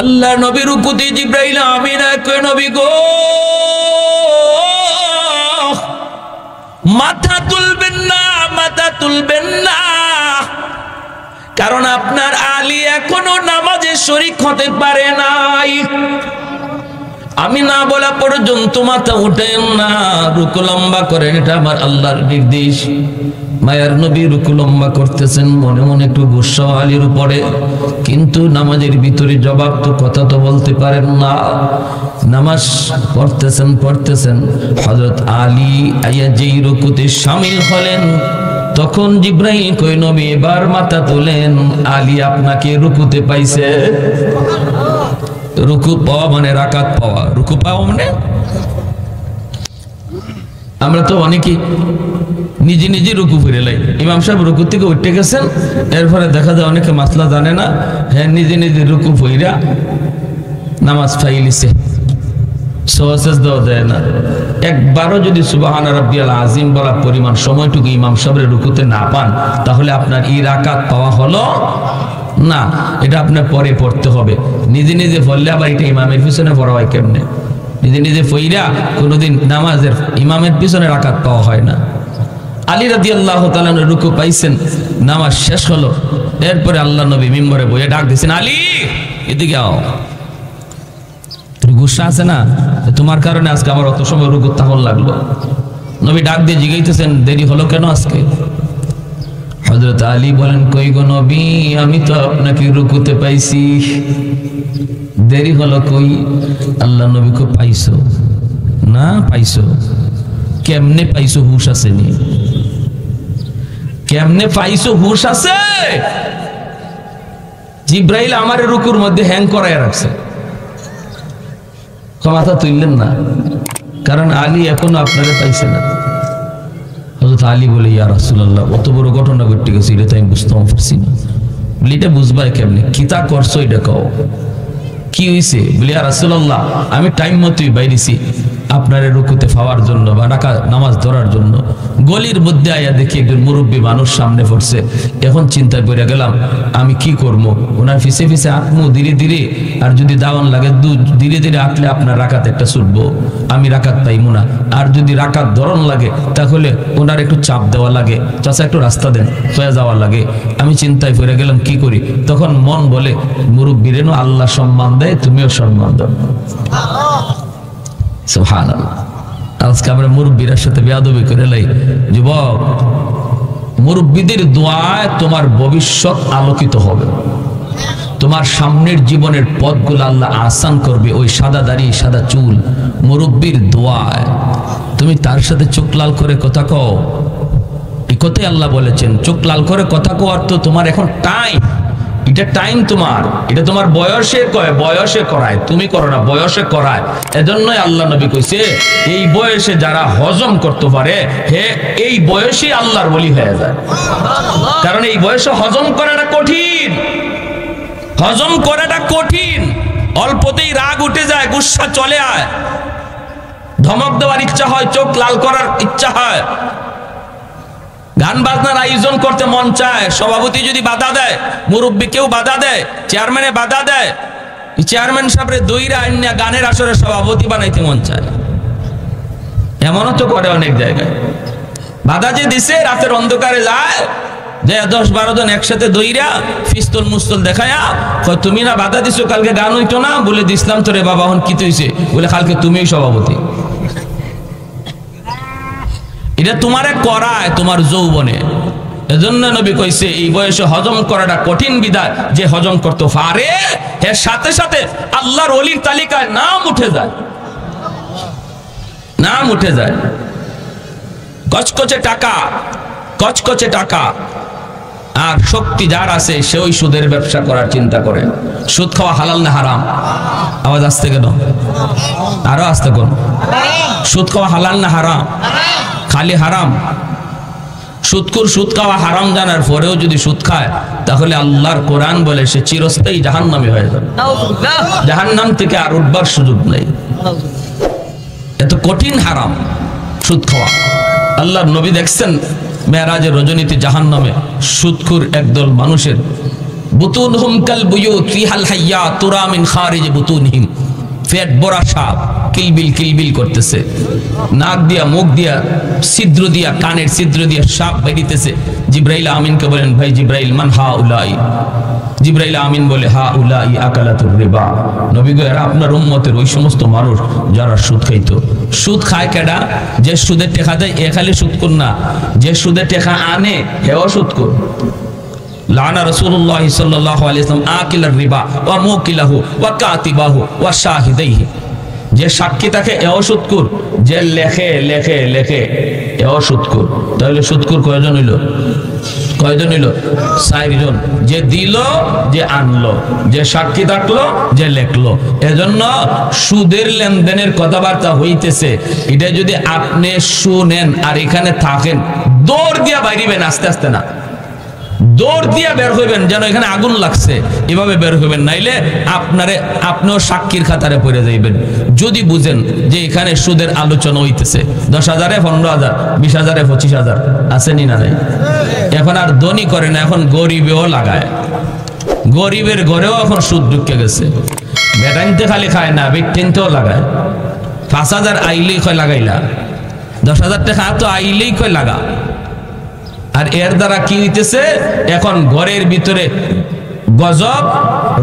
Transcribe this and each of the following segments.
আল্লাহ নবী রুকুতে জিবরাইল আমিন কই নবী গো মাথা তুলবেন না, মাথা তুলবেন না, কারণ আপনার আলী এখনো নামাজে শরীক হতে পারে নাই। আমি না বলা পর্যন্ত মাথা উঠেন না, রুকু লম্বা করেন, এটা আমার আল্লাহর নির্দেশ। মায়ার নবী রুকু লম্বা করতেছেন, মনে মনে একটু গুসা আলীর উপরে, কিন্তু নামাজের ভিতরে জবাব তো কথা তো বলতে পারেন না। নামাজ পড়তেছেন হযরত আলী আইয়া যেই রুকুতে শামিল হলেন, তখন জিবরাইল কই নবী এবার মাথা তুলেন, আলী আপনাকে রুকুতে পাইছে। রুকু পাওয়া মানে রাকাত পাওয়া, রুকু পাওয়া মানে আমরা তো অনেকেই নিজে নিজে রুকু ফিরে লাই। ইমাম সাহেব রুকু থেকে উঠে গেছেন, এরপরে দেখা যায় অনেকে মাসলা জানে না, হ্যাঁ নিজে নিজে রুকু ফিরা নামাজ ফাইলিছে, সওয়াজ দেওয়া যায় না। একবারও যদি সুবহান রাব্বিয়াল আযীম বলা পরিমাণ সময়টুকু ইমাম সাহেবের রুকুতে না পান, তাহলে আপনার এই রাকাত পাওয়া হলো না। এটা আপনার পরে পড়তে হবে। নিজে নিজে পড়লে আবার এটা ইমামের পিছনে পড়া হয় কেমনে? নিজে নিজে পড়া কোনোদিন নামাজের ইমামের পিছনে রাকাত পাওয়া হয় না। আলী রাদিয়াল্লাহু তাআলা রুকু পাইছেন, নামাজ শেষ হলো, এরপরে আল্লাহ নবী মিম্বরে বসে ডাক দিয়েছেন, আলী এদিকে আও। গুসা আছে না, তোমার কারণে আজকে আমার অত সময় রুকু তাহল লাগলো। নবী ডাক দিয়ে জিজ্ঞাসেন দেরি হলো কেন আজকে? হযরত আলী বলেন, কই গো নবী, আমি তো আপনাকে রুকুতে পাইছি, দেরি হলো কই? আল্লাহ নবী কো পাইছো না? পাইছো কেমনে পাইছো? হুশ আছে নি? কেমনে পাইছো? হুশ আছে? জিবরাইল আমার রুকুর মধ্যে হ্যাং করায় রাখছে। মাথা তুললেন না, কারণ আলী এখনো আপনারা পাইছে না। হযরত আলী বলে, ইয়া রাসূলুল্লাহ, অত বড় ঘটনা ঘটে গেছে, এটা তো আমি বুঝতে পারছি না। বলি এটা বুঝবাই কেমনে? কিতা করছো এটা কও, কি হইছে? বলি ইয়া রাসূলুল্লাহ, আমি টাইম মতোই বাইরেছি আপনার রুকুতে পাওয়ার জন্য বা নামাজ ধরার জন্য। গলির মধ্যে আয়া দেখি একজন মুরব্বী মানুষ সামনে পড়ছে। এখন চিন্তা করে গেলাম আমি কি করবো, ওনার ফিসে ফিসে আঁকমু ধীরে ধীরে, আর যদি দাওয়ান লাগে ধীরে ধীরে আঁকলে আপনার রাকাত একটা ছুটবো, আমি রাকাত পাইমু না। আর যদি রাকাত ধরন লাগে তাহলে ওনার একটু চাপ দেওয়া লাগে, চাচা একটু রাস্তা দেন, হয়ে যাওয়া লাগে। আমি চিন্তায় পড়ে গেলাম কি করি। তখন মন বলে, মুরব্বীরেনও আল্লাহ সম্মান দেয়, তুমিও সম্মান দাও। সুবহানাল্লাহ। আজকে আমরা মুরব্বীদের সাথে বেয়াদবি করে লাই। যুবক, মুরব্বীদের দোয়ায় তোমার ভবিষ্যৎ আলোকিত হবে, তোমার সামনের জীবনের পথগুলো আল্লাহ আসান করবে। ওই সাদা দাড়ি সাদা চুল মুরব্বীর দোয়ায়, তুমি তার সাথে চোখ লাল করে কথা কও। এই কথাই আল্লাহ বলেছেন, চোখ লাল করে কথা কও। আর তো তোমার এখন টাইম, এটা টাইম তোমার, এটা তোমার বয়সে কয়, বয়সে করায়, তুমি করো না, বয়সে করায়। এজন্যই আল্লাহ নবী কইছে, এই বয়সে যারা হজম করতে পারে, হে এই বয়সে আল্লাহর ওলি হয়ে যায়। কারণ এই বয়সে হজম করাটা কঠিন, হজম করাটা কঠিন। অল্পতেই রাগ উঠে যায়, গুসা চলে আয়, ধমক দেওয়ার ইচ্ছা হয়, চোখ লাল করার ইচ্ছা হয়, গান বাজনার আয়োজন করতে মন চায়। সভাপতি যদি বাধা দেয়, মুরব্বী কেউ বাধা দেয়, চেয়ারম্যানে বাধা দেয়, চেয়ারম্যান সাহেবের দইরা আইনা গানের আসরে সভাপতি বানাইতে মন চায়। এমনও তো করে অনেক জায়গায়। বাধা যে দিছে, রাতের অন্ধকারে যায়, যে 10-12 জন একসাথে দইরা পিস্তল মুস্তল দেখায়া কয়, তুমি না বাধা দিছো, কালকে গান হইতো না? বলে দিছিলাম তোরে বাবা, এখন কি হইছে? বলে কালকে তুমিই সভাপতি। এটা তোমারে করায় তোমার যৌবনে। এজন্য নবী কইছে, এই বয়সে হজম করাটা কঠিন বিধায়, যে হজম করতে পারে এর সাথে সাথে আল্লাহর ওলির তালিকায় নাম উঠে যায়, নাম উঠে যায়। কচকচে টাকা, কচকচে টাকা আর শক্তি যার আছে, সে ওই সুদের ব্যবসা করার চিন্তা করে। সুদ খাওয়া হালাল না হারাম? আওয়াজ আসতে কেন? আরো আসতে কোন? সুদ খাওয়া হালাল না হারাম? খালি হারাম। সুদখোর সুদ খাওয়া হারাম জানার পরেও যদি সুদ খায়, তাহলে আল্লাহর কোরআন বলে সে চিরস্থায়ী জাহান্নামী হয়ে যাবে, জাহান্নাম থেকে আর উঠবার সুযোগ নেই। এত কঠিন হারাম সুদ খাওয়া। আল্লাহর নবী দেখছেন মেরাজের রজনীতে জাহান্নামে সুদখোর একদল মানুষের বুতুনহুম কাল বুয়ুত ফিহাল হাইয়াত তুরা মিন খারিজ বুতুনহিম, পেট ভরা সাপ কিলবিল করতেছে, নাক দিয়া মুখ দিয়া ছিদ্র দিয়া কানের ছিদ্র দিয়া সাপ বেরিতেছে। জিব্রাইল আমিনকে বলেন, ভাই জিব্রাইল মান হাউলাই? জিব্রাইল আমিন বলে, হাউলাই আকালাতুর রিবা। নবী গো, এরা আপনার উম্মতের ওই সমস্ত মানুষ যারা সুদ খাইতো। সুদ খায় কেডা? যে সুদের টেকা দেয় এ খালি সুদখোর না, যে সুদের টেকা আনে হেও সুদখোর। লানা রাসূলুল্লাহ সাল্লাল্লাহু আলাইহি ওয়াসাল্লাম আকিলার রিবা ওয়া মুকিলাহু ওয়া কাতিবাহু ওয়া শাহিদাইহি। যে সাক্ষী থাকে এও সুদখোর, যে লেখে লেখে লেখে এও সুদখোর। তাহলে সুদখোর কয়জন হইল? কয়জন হইল? 4 জন। যে দিল, যে আনলো, যে সাক্ষী থাকলো, যে লেখলো। এজন্য সুদের লেনদেনের কথাবার্তা হইতেছে, এটা যদি আপনি শুনেন আর এখানে থাকেন, দৌড় দিয়া বাইরিবেন, আস্তে আস্তে না, দৌড় দিয়া বের হইবেন যেন এখানে আগুন লাগছে, এভাবে বের হইবেন, নাইলে আপনিও সাক্ষীর খাতারে পড়ে যাইবেন। যদি বুঝেন যে এখানে সুদের আলোচনা হইতেছে, 10,000, 15,000, 20,000, 25,000 আসেনি না নাই? এখন আর ধনী করে না, এখন গরিবেও লাগায়। গরিবের ঘরেও এখন সুদ ঢুকে গেছে। বেটাইনতে খালি খায় না, বেটিনতেও লাগায়। 5,000 আইলেই কয় লাগাইলা, 10,000 টাকা তো আইলেই কয় লাগা। আর এর দ্বারা কি হইতেছে? এখন ঘরের ভিতরে গজব,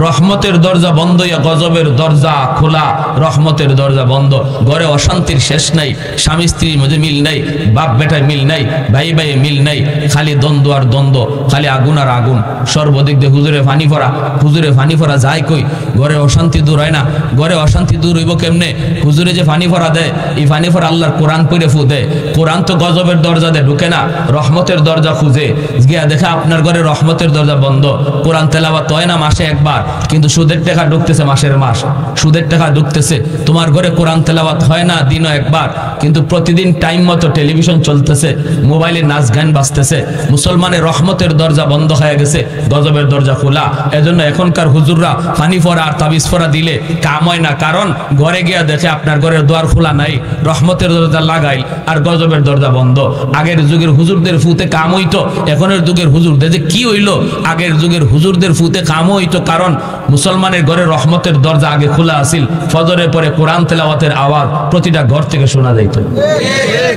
রহমতের দরজা বন্ধ, গজবের দরজা খোলা, রহমতের দরজা বন্ধ। ঘরে অশান্তির শেষ নাই, স্বামী স্ত্রীর মধ্যে মিল নাই, বাপ বেটায় মিল নাই, ভাই ভাইয়ে মিল নাই, খালি দ্বন্দ্ব আর দ্বন্দ্ব, খালি আগুন আর আগুন। সর্বদিক দিয়ে হুজুরে ফানি ফরা, হুজুরে ফানি ফরা যায় কই? ঘরে অশান্তি দূর হয় না। ঘরে অশান্তি দূর হইব কেমনে? হুজুরে যে ফানি ফরা দেয়, এই ফানি ফরা আল্লাহর কোরআন পড়ে ফু দেয়। কোরআন তো গজবের দরজা দেয়, ঢুকে না, রহমতের দরজা খুঁজে গিয়া দেখে আপনার ঘরে রহমতের দরজা বন্ধ। কোরআন তেলাওয়াত হয় না মাসে একবার, কিন্তু সুদের টাকা ঢুকতেছে মাসের মাস, সুদের টাকা ঢুকতেছে। তোমার ঘরে কোরআন তেলাওয়াত হয় না দিনও একবার, কিন্তু প্রতিদিন টাইম মতো টেলিভিশন চলতেছে, মোবাইলে নাচ গান বাজতেছে। মুসলমানের রহমতের দরজা বন্ধ হয়ে গেছে, গজবের দরজা খোলা। এজন্য এখনকার হুজুররা ফানি ফরা আর তাবিজ ফরা দিলে কাম হয় না, কারণ ঘরে গিয়া দেখে আপনার ঘরের দ্বার খোলা নাই, রহমতের দরজা লাগাই আর গজবের দরজা বন্ধ। আগের যুগের হুজুরদের ফুতে কাম হইতো, এখনের যুগের হুজুরদের যে কি হইল? আগের যুগের হুজুরদের ফুতে কাম হইতো, কারণ মুসলমানের ঘরে রহমতের দরজা আগে খোলা আছিল। ফজরের পরে কোরআন তেলাওয়াতের আওয়াজ প্রতিটা ঘর থেকে শোনা যাইত,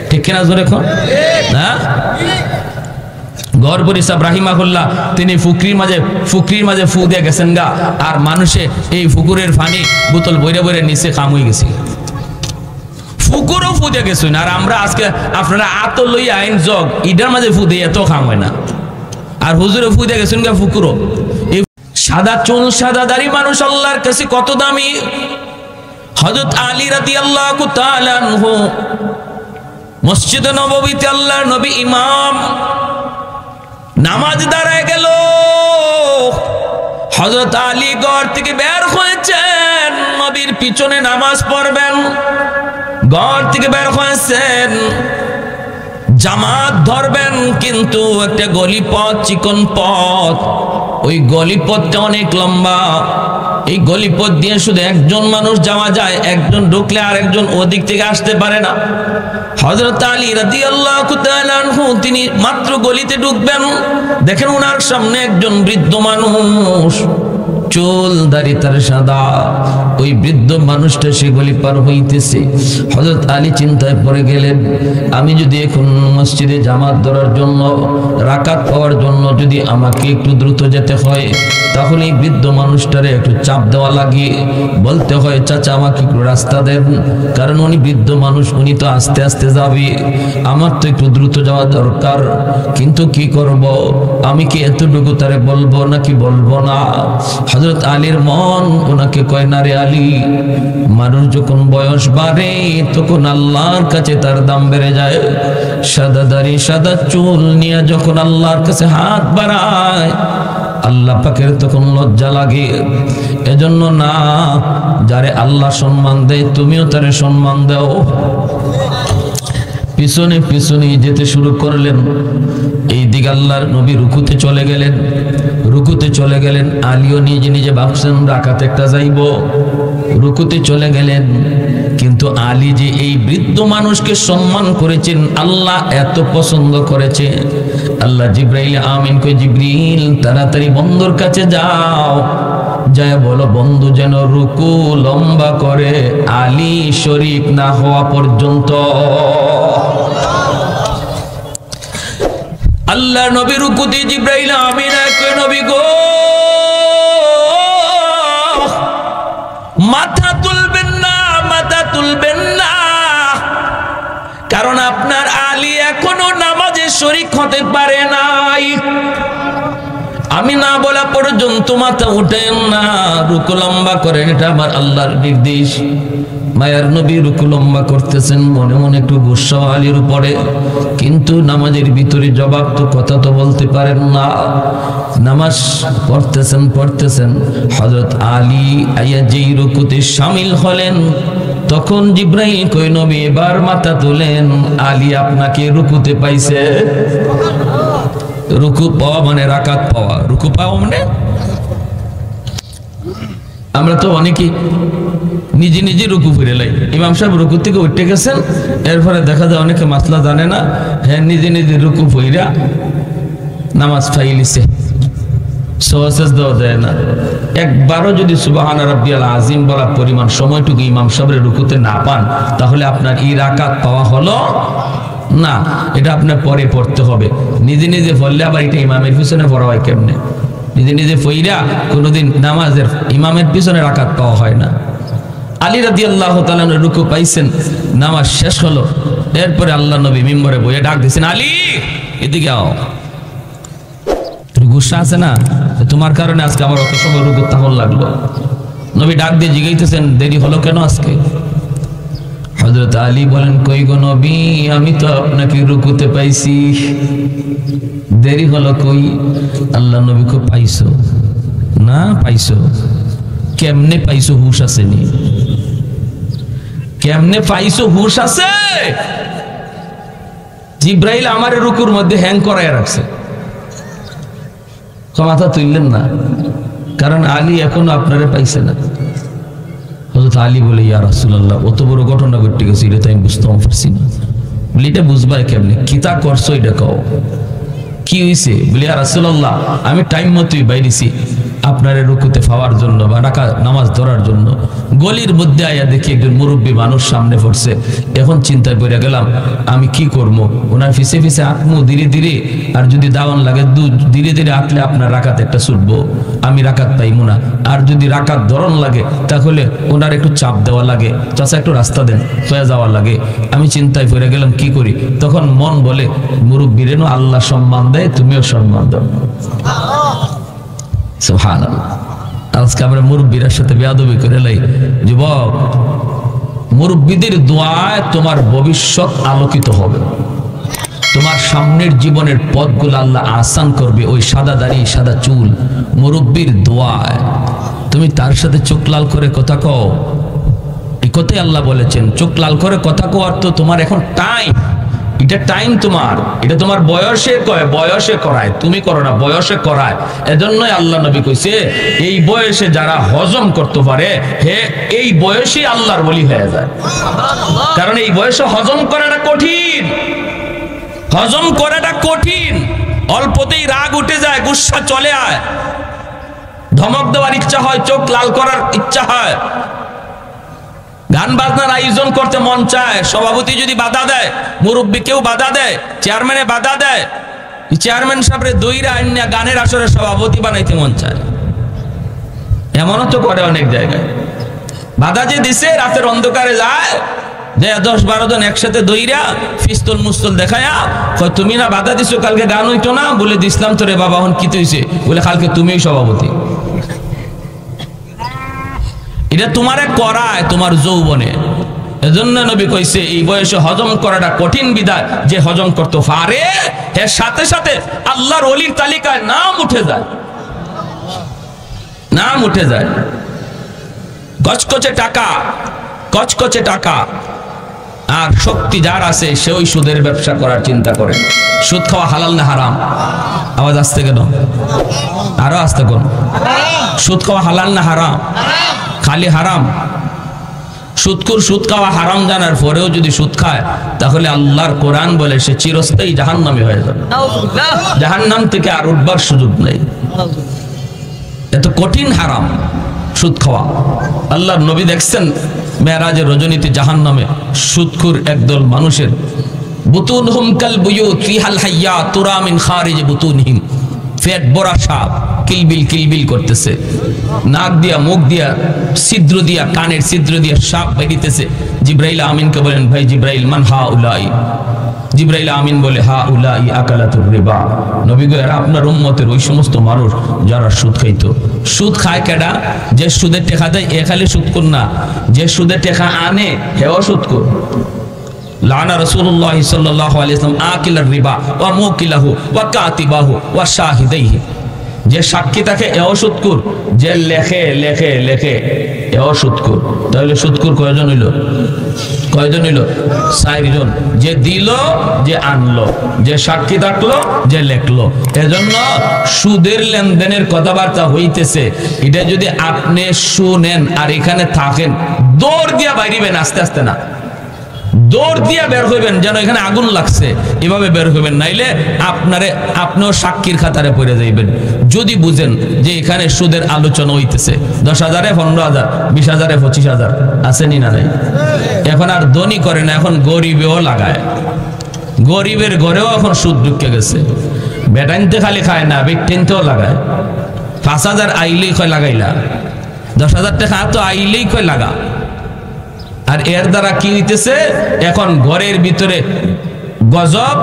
ঠিক কিনা জোরে এখন? হ্যাঁ, গড়বড়ি সাহেব রাহিমাহুল্লাহ তিনি ফুকরির মাঝে ফু দিয়ে গেছেন গা, আর মানুষে এই ফুকুরের পানি বোতল বইরে বইরে নিচে কাম হয়ে গেছে। ফুকুরও ফু দিয়ে গেছেন, আর আমরা আজকে আপনারা আত লই আইন জগ ইডার মাঝে ফু দিয়ে এত কাম হয় না, আর হুজুরে ফু দিয়ে গেছেন গা ফুকুরও। এই সাদা চুল সাদা দাড়ি মানুষ আল্লাহর কাছে কত দামি। হযরত আলী রাদিয়াল্লাহু তাআলা আনহু মসজিদে নববীতে আল্লাহর নবী ইমাম, নামাজ দাঁড়ায় গেল। হযরত আলী ঘর থেকে বের হয়েছেন, নবীর পিছনে নামাজ পড়বেন। ঘর থেকে বের হয়েছেন, জামাত ধরবেন, কিন্তু একটা গলিপথ, চিকন পথ, ওই গলিপথটা অনেক লম্বা। এই গলিপথ দিয়ে শুধু একজন মানুষ যাওয়া যায়, একজন ঢুকলে আর একজন ওদিক থেকে আসতে পারে না। হযরত আলী রাদিয়াল্লাহু তাআলা আনহু তিনি মাত্র গলিতে ঢুকবেন, দেখেন ওনার সামনে একজন বৃদ্ধ মানুষ, চুল দাড়ি তার সাদা। ওই বৃদ্ধ মানুষটা সে গলি পার হইতেছে। হযরত আলী চিন্তায় পড়ে গেলেন, আমি যদি এখন মসজিদে জামাত ধরার জন্য, রাকাত পাওয়ার জন্য যদি আমাকে একটু দ্রুত যেতে হয়, তাহলে এই বৃদ্ধ মানুষটারে একটু চাপ দেওয়া লাগে, বলতে হয় চাচা আমাকে একটু রাস্তা দেন, কারণ উনি বৃদ্ধ মানুষ, উনি তো আস্তে আস্তে যাবে, আমার তো একটু দ্রুত যাওয়া দরকার। কিন্তু কি করব, আমি কি এতটুকু তারে বলবো নাকি বলবো না? হযরত আলীর মন ওনাকে কয়, না রে আলী, মানুষ যখন বয়স বাড়ে তখন আল্লাহর কাছে তার দাম বেড়ে যায়। সাদা দাড়ি সাদা চুল নিয়ে যখন আল্লাহর কাছে হাত বাড়ায়, আল্লাহ পাকের তখন লজ্জা লাগে। এজন্য না, যারে আল্লাহ সম্মান দেয় তুমিও তারে সম্মান দাও। পিছনে পিছনে যেতে শুরু করলেন। এই দিকে আল্লাহর নবী রুকুতে চলে গেলেন, রুকুতে চলে গেলেন। আলীও নিজে নিজে ভাবছেন রাকাত একটা যাইব, রুকুতে চলে গেলেন। কিন্তু আলী যে এই বৃদ্ধ মানুষকে সম্মান করেছেন, আল্লাহ এত পছন্দ করেছে, আল্লাহ জিব্রাইল আমিন কই, জিব্রিল তাড়াতাড়ি বন্ধুর কাছে যাও, যায় বলো বন্ধু যেন রুকু লম্বা করে আলী শরীক না হওয়া পর্যন্ত। আল্লাহ নবী রুকুতে, জিব্রাইল আমিন কই, নবী গো মাথা তুলবেন না, মাথা তুলবেন না, কারণ আপনার আলী এখনো নামাজে শরীক হতে পারে নাই। আমি না বলা পর্যন্ত মাথা উঠেন না, রুকু লম্বা করেন, এটা আমার আল্লাহর নির্দেশ। মায়ার নবী রুকু লম্বা করতেছেন, মনে মনে একটু গুসা আলীর উপরে, কিন্তু নামাজের ভিতরে জবাব তো কথা তো বলতে পারেন না। নামাজ পড়তেছেন পড়তেছেন, হযরত আলী আইয়া যেই রুকুতে শামিল হলেন, তখন জিব্রাইল কই, নবী এবার মাথা তুলেন, আলী আপনাকে রুকুতে পাইছে। রুকু পাওয়া মানে রাকাত পাওয়া, রুকু পাওয়া মানে আমরা তো অনেকে নিজে নিজে রুকু ফিরে লাই। ইমাম সাহেব রুকু থেকে উঠে গেছেন, এরপরে দেখা যায় অনেকে মাসলা জানে না, হ্যাঁ নিজে নিজে রুকু ফিরা নামাজ ফাইলিছে, সওয়াজ দেওয়া যায় না। একবারও যদি সুবহান রাব্বিয়াল আযীম বলা পরিমাণ সময়টুকু ইমাম সাহেবের রুকুতে না পান, তাহলে আপনার এই রাকাত পাওয়া হলো না। এটা আপনার পরে পড়তে হবে। নিজে নিজে পড়লে আবার এটা ইমামের পিছনে পড়া হয় কেমনে? নিজে নিজে পড়া কোনোদিন নামাজের ইমামের পিছনে রাকাত পাওয়া হয় না। আলী রাদিয়াল্লাহু তাআলা রুকু পাইছেন, নামাজ শেষ হলো, এরপরে আল্লাহ নবী মিম্বরে বসে ডাক দিয়েছেন, আলী এদিকে আও। গুসা আছে না, তোমার কারণে আজকে আমার অত সময় রুকু তাহল লাগলো। নবী ডাক দিয়ে জিজ্ঞাসা, দেরি হলো কেন আজকে? হযরত আলী বলেন, কই গো নবী, আমি তো আপনাকে রুকুতে পাইছি, দেরি হলো কই? আল্লাহ নবী কো, পাইছো না? পাইছো কেমনে পাইছো? হুশ আসেনি? কেমনে পাইছো? হুশ আছে? জিব্রাইল আমার রুকুর মধ্যে হ্যাং করায় রাখছে। মাথা তুললেন না, কারণ আলী এখনো আপনারা পাইছে না। হযরত আলী বলে, ইয়া রাসূলুল্লাহ, অত বড় ঘটনা ঘটে গেছে, এটা তো আমি বুঝতে পারছি না। বলি, এটা বুঝবাই কেমনে? কিতা করছো এটা কও, কি হয়েছে? বলি, ইয়া রাসূলুল্লাহ, আমি টাইম মতোই বাইরেছি আপনার রুকুতে পাওয়ার জন্য বা নামাজ ধরার জন্য। গলির মধ্যে আয়া দেখি একজন মুরব্বী মানুষ সামনে পড়ছে। এখন চিন্তায় পড়ে গেলাম, আমি কি করবো? ওনার পিছে পিছে আঁকমু ধীরে ধীরে, আর যদি দাওয়ান লাগে ধীরে ধীরে আঁকলে আপনার রাকাত একটা ছুটবো, আমি রাকাত পাইমু না। আর যদি রাকাত ধরন লাগে, তাহলে ওনার একটু চাপ দেওয়া লাগে, চাচা একটু রাস্তা দেন, হয়ে যাওয়া লাগে। আমি চিন্তায় পড়ে গেলাম, কি করি? তখন মন বলে, মুরব্বীরেনও আল্লাহ সম্মান দেয়, তুমিও সম্মান দাও। সুবহানাল্লাহ। আজকে আমরা মুরব্বীর সাথে বেয়াদবি করে লাই। যুবক, মুরব্বীদের দোয়ায় তোমার ভবিষ্যৎ আলোকিত হবে, তোমার সামনের জীবনের পথগুলো আল্লাহ আসান করবে। ওই সাদা দাড়ি, সাদা চুল, মুরব্বীর দোয়ায় তুমি তার সাথে চোখ লাল করে কথা কও। এই কথাই আল্লাহ বলেছেন, চোখ লাল করে কথা কও। আর তো তোমার এখন টাইম, এটা টাইম তোমার, এটা তোমার বয়সে কয়, বয়সে করায়, তুমি করো না, বয়সে করায়। এজন্যই আল্লাহ নবী কইছে, এই বয়সে যারা হজম করতে পারে, হে এই বয়সে আল্লাহর ওলি হয়ে যায়। কারণ এই বয়সে হজম করাটা কঠিন, হজম করাটা কঠিন। অল্পতেই রাগ উঠে যায়, গুসা চলে আয়, ধমক দেওয়ার ইচ্ছা হয়, চোখ লাল করার ইচ্ছা হয়, গান বাজনার আয়োজন করতে মন চায়। সভাপতি যদি বাধা দেয়, মুরব্বী কেউ বাধা দেয়, চেয়ারম্যানে বাধা দেয়, চেয়ারম্যান সাহেবের দইরা আইনা গানের আসরে সভাপতি বানাইতে মন চায়। এমনও তো করে অনেক জায়গায়। বাধা যে দিছে, রাতের অন্ধকারে যায়, যে 10-12 জন একসাথে দইরা পিস্তল মুস্তল দেখায়া, তুমি না বাধা দিছো, কালকে গান হইতো না? বলে দিছিলাম তোরে বাবা, হন কি হইছে? বলে কালকে তুমিই সভাপতি। এটা তোমারে করায় তোমার যৌবনে। এজন্য নবী কইছে, এই বয়সে হজম করাটা কঠিন বিধায়, যে হজম করতে পারে এর সাথে সাথে আল্লাহর ওলির তালিকায় নাম উঠে যায়, নাম উঠে যায়। কচকচে টাকা, কচকচে টাকা, আর শক্তি যার আছে সে ওই সুদের ব্যবসা করার চিন্তা করে। সুদ খাওয়া হালাল না হারাম? আওয়াজ আসতে কেন? আরো আসতে কোন? সুদ খাওয়া হালাল না হারাম? খালি হারাম। সুদখোর সুদ খাওয়া হারাম জানার পরেও যদি সুদ খায় তাহলে আল্লাহর কোরআন বলে সে চিরস্থায়ী জাহান্নামী হয়ে যাবে। জাহান্নাম থেকে আর উঠবার সুযোগ নেই। এত কঠিন হারাম সুদ খাওয়া। আল্লাহর নবী দেখছেন মেরাজের রজনীতে জাহান্নামে সুদখোর একদল মানুষের বুতুনহুম কাল বুয়ুত ফিহাল হাইয়া তুরা মিন খারিজ বুতুনহিম, পেট ভরা সাপ কিলবিল কিলবিল করতেছে, নাক দিয়া মুখ দিয়া ছিদ্র দিয়া কানের ছিদ্র দিয়া সাপ বেরিতেছে। জিব্রাইল আমিনকে বলেন, ভাই জিব্রাইল মান হাউলাই? জিব্রাইল আমিন বলে, হাউলাই আকালাতুর রিবা। নবী গো, এরা আপনার উম্মতের ওই সমস্ত মানুষ যারা সুদ খাইতো। সুদ খায় কেডা? যে সুদের টাকা দেয় এ খালি সুদখোর না, যে সুদের টাকা আনে হেও সুদখোর। লানা রাসূলুল্লাহ সাল্লাল্লাহু আলাইহি ওয়াসাল্লাম আকিলার রিবা ওয়া মুকিলাহু ওয়া কাতিবাহু ওয়া শাহিদাইহি। যে সাক্ষী থাকে এও সুদখোর, যে লেখে লেখে লেখে এও সুদখোর। তাহলে সুদখোর কয়জন হইল? কয়জন হইল? 4 জন। যে দিল, যে আনলো, যে সাক্ষী থাকলো, যে লেখলো। এজন্য সুদের লেনদেনের কথাবার্তা হইতেছে, এটা যদি আপনি শুনেন আর এখানে থাকেন, দৌড় দিয়া বাইরিবেন, আস্তে আস্তে না, দৌড় দিয়া বের হইবেন যেন এখানে আগুন লাগছে, এভাবে বের হইবেন। নাইলে আপনিও সাক্ষীর খাতারে পড়ে যাইবেন। যদি বুঝেন যে এখানে সুদের আলোচনা হইতেছে, 10,000, 15,000, 20,000, 25,000 আসেনি না নাই? এখন আর ধনী করে না, এখন গরিবেও লাগায়। গরিবের ঘরেও এখন সুদ ঢুকে গেছে। বেটাইনতে খালি খায় না, বেটিনতেও লাগায়। 5,000 আইলেই কয় লাগাইলা, 10,000 টাকা তো আইলেই কয় লাগা। আর এর দ্বারা কি হইতেছে? এখন ঘরের ভিতরে গজব,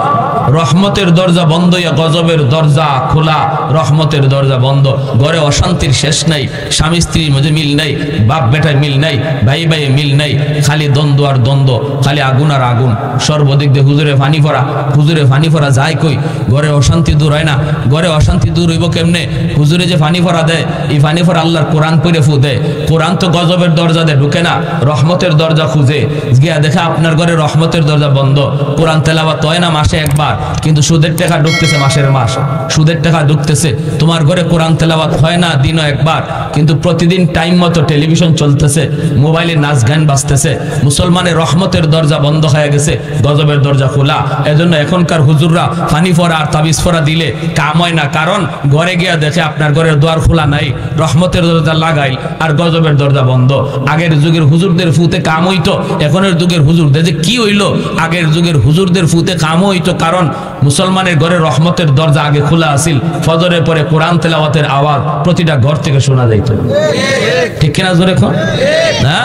রহমতের দরজা বন্ধ, গজবের দরজা খোলা, রহমতের দরজা বন্ধ। ঘরে অশান্তির শেষ নাই, স্বামী স্ত্রীর মধ্যে মিল নাই, বাপ বেটায় মিল নাই, ভাই ভাইয়ে মিল নাই, খালি দ্বন্দ্ব আর দ্বন্দ্ব, খালি আগুন আর আগুন। সর্বদিক দিয়ে হুজুরে ফানি ফরা, হুজুরে ফানি ফরা যায় কই? ঘরে অশান্তি দূর হয় না। ঘরে অশান্তি দূর হইব কেমনে? হুজুরে যে ফানি ফরা দেয়, এই ফানি ফরা আল্লাহর কোরআন পড়ে ফু দেয়। কোরআন তো গজবের দরজা দেয়, ঢুকে না, রহমতের দরজা খুঁজে গিয়া দেখে আপনার ঘরে রহমতের দরজা বন্ধ। কোরআন তেলাওয়াত হয় না মাসে একবার, কিন্তু সুদের টাকা ঢুকতেছে মাসের মাস। সুদের টাকা ঢুকতেছে। তোমার ঘরে কোরআন তেলাওয়াত হয় না দিনও একবার, কিন্তু প্রতিদিন টাইম মতো টেলিভিশন চলতেছে, মোবাইলে নাচ গান বাজতেছে। মুসলমানের রহমতের দরজা বন্ধ হয়ে গেছে, গজবের দরজা খোলা। এজন্য এখনকার হুজুররা ফানি ফরা আর তাবিজ ফরা দিলে কাম হয় না, কারণ ঘরে গিয়া দেখে আপনার ঘরের দুয়ার খোলা নাই, রহমতের দরজা লাগাই আর গজবের দরজা বন্ধ। আগের যুগের হুজুরদের ফুতে কাম হইতো, এখনের যুগের হুজুরদের যে কি হইলো? আগের যুগের হুজুরদের ফুতে কাম হইতো, কারণ মুসলমানের ঘরে রহমতের দরজা আগে খোলা আছিল। ফজরের পরে কোরআন তেলাওয়াতের আওয়াজ প্রতিটা ঘর থেকে শোনা যাইত। ঠিক কিনা জোরে কোন না?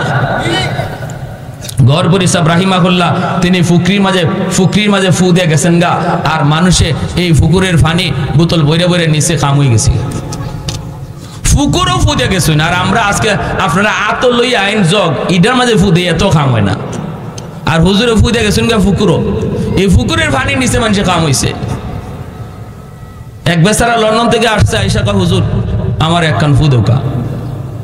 গড়বড়ি সাহেব রাহিমাহুল্লাহ তিনি ফুকরির মাঝে ফু দিয়ে গেছেন গা, আর মানুষে এই ফুকুরের পানি বোতল বইরে বইরে নিচে কাম হয়ে গেছে। ফুকুরও ফু দিয়ে গেছেন, আর আমরা আজকে আপনারা আত লই আইন জগ ইডার মাঝে ফু দিয়ে এত কাম হয় না। আর হুজুরে ফু দিয়ে গেছেন গা ফুকুরও, এই ফুকুরের পানি নিচে মানুষে কাম হয়েছে। এক বেচারা লন্ডন থেকে আসছে, আইসা কয় হুজুর আমার এক কান ফু দেওকা।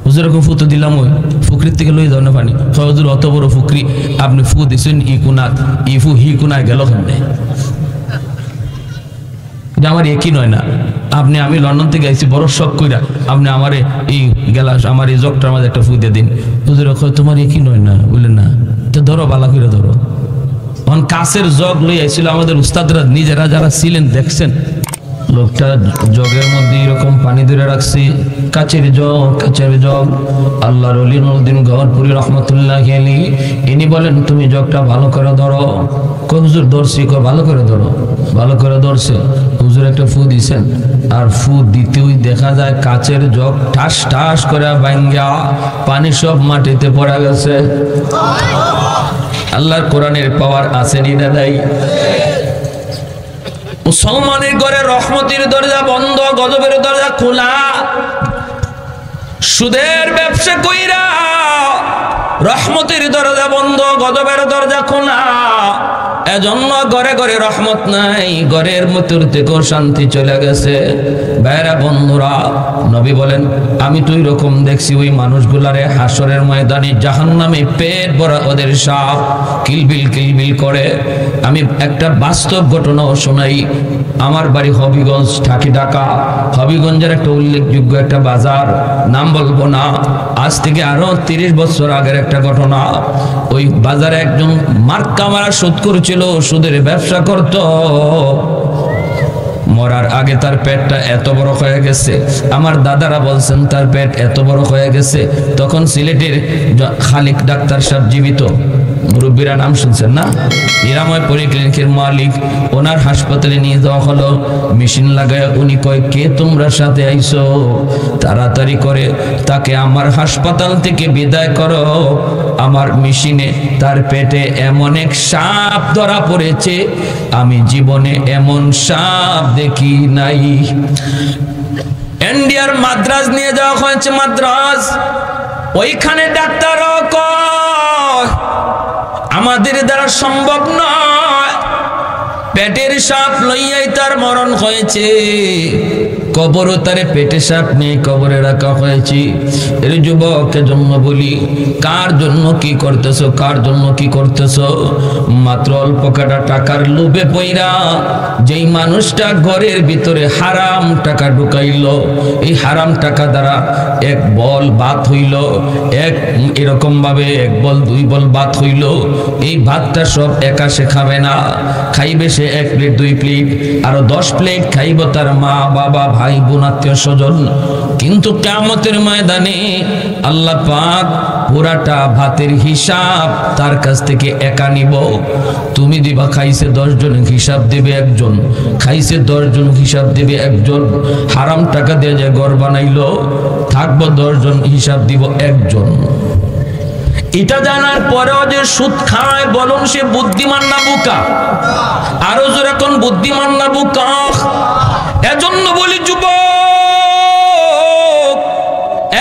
হুজুর এখন ফুটো দিলাম, ওই ফুকরির থেকে লই ধরনের পানি। হুজুর অত বড় ফুকরি আপনি ফু দিচ্ছেন ই কুনাত, ই ফু হি কুনায় গেল কেমনে? আমার একই নয় না। আমি লন্ডন থেকে আইছি বড় শখ কইরা, আপনি আমার এই গেলাস আমার এই জগটার মাঝে একটা ফু দিয়ে দিন। হুজুর তোমার একই নয় না, বললেন না তো ধরো বালা করে ধরো। তখন কাছের জগ লই আইছিল, আমাদের উস্তাদরা নিজেরা যারা ছিলেন দেখছেন, লোকটা জগের মধ্যে এরকম পানি ধরে রাখছি, কাচের জগ। আল্লাহর ওলি নুরউদ্দিন গওহরপুরী রাহমাতুল্লাহি আলাইহি ইনি বলেন তুমি জগটা ভালো করে ধরো। কই হুজুর ধরছি, কই ভালো করে ধরো। ভালো করে ধরছে, হুজুর একটা ফু দিছেন, আর ফু দিতেই দেখা যায় কাচের জগ ঠাস ঠাস করে ভাঙ্গা পানি সব মাটিতে পড়ে গেছে। আল্লাহর কোরআনের পাওয়ার আছে নি দাদাই? মুসলমানের ঘরে রহমতের দরজা বন্ধ, গজবের দরজা খোলা। সুদের ব্যবসা কইরা রহমতের দরজা বন্ধ, গজবের দরজা খোলা। এজন্য ঘরে ঘরে রহমত নাই, ঘরের মধ্যে থেকেও শান্তি চলে গেছে। ভাইরা বন্ধুরা, নবী বলেন আমি তো এরকম দেখছি ওই মানুষগুলারে হাসরের ময়দানে জাহান্নামে পেট ভরা ওদের সাপ কিলবিল কিলবিল করে। আমি একটা বাস্তব ঘটনাও শোনাই। আমার বাড়ি হবিগঞ্জ, ঢাকা। হবিগঞ্জের একটা উল্লেখযোগ্য একটা বাজার, নাম বলবো না, আজ থেকে আরো 30 বছর আগের একটা ঘটনা। ওই বাজারে একজন মার্কা মারা সুদ করছিল, সুদের ব্যবসা করত। মরার আগে তার পেটটা এত বড় হয়ে গেছে, আমার দাদারা বলছেন তার পেট এত বড় হয়ে গেছে। তখন সিলেটের খালিক ডাক্তার সাহেব জীবিত, মুরব্বীরা নাম শুনছেন না, নিরাময় পলিক্লিনিকের মালিক, ওনার হাসপাতালে নিয়ে যাওয়া হলো। মেশিন লাগায় উনি কয় কে তোমরা সাথে আইছো, তাড়াতাড়ি করে তাকে আমার হাসপাতাল থেকে বিদায় করো। আমার মেশিনে তার পেটে এমন এক সাপ ধরা পড়েছে, আমি জীবনে এমন সাপ দেখি নাই। ইন্ডিয়ার মাদ্রাজ নিয়ে যাওয়া হয়েছে, মাদ্রাজ। ওইখানে ডাক্তারও কয় আমাদের দ্বারা সম্ভব নয়, পেটের সাপ লইয়াই তার মরণ হয়েছে। কবরও তারে পেটে সাপ নিয়ে কবরে রাখা হয়েছে। এর যুবককে জন্য বলি, কার জন্য কি করতেছো, কার জন্য কি করতেছো? মাত্র অল্প কাটা টাকার লোভে পইরা যেই মানুষটা ঘরের ভিতরে হারাম টাকা ঢুকাইল, এই হারাম টাকা দ্বারা এক বল ভাত হইল, এরকম ভাবে এক বল দুই বল ভাত হইল। এই ভাতটা সব একা সে খাবে না, খাইবে সে 1 প্লেট 2 প্লেট, আরো 10 প্লেট খাইব তার মা বাবা ভাই বোন আত্মীয় স্বজন। কিন্তু কিয়ামতের ময়দানে আল্লাহ পাক পুরাটা ভাতের হিসাব তার কাছ থেকে একা নিব। তুমি দিবা খাইছে 10 জন, হিসাব দেবে একজন, খাইছে 10 জন, হিসাব দেবে একজন। হারাম টাকা দিয়ে যে ঘর বানাইলো, থাকবো 10 জন, হিসাব দিব একজন। এটা জানার পরেও যে সুদ খায়, বলুন সে বুদ্ধিমান না বোকা? আরো জোরে কোন বুদ্ধিমান না বোকা? এজন্য বলি যুবক,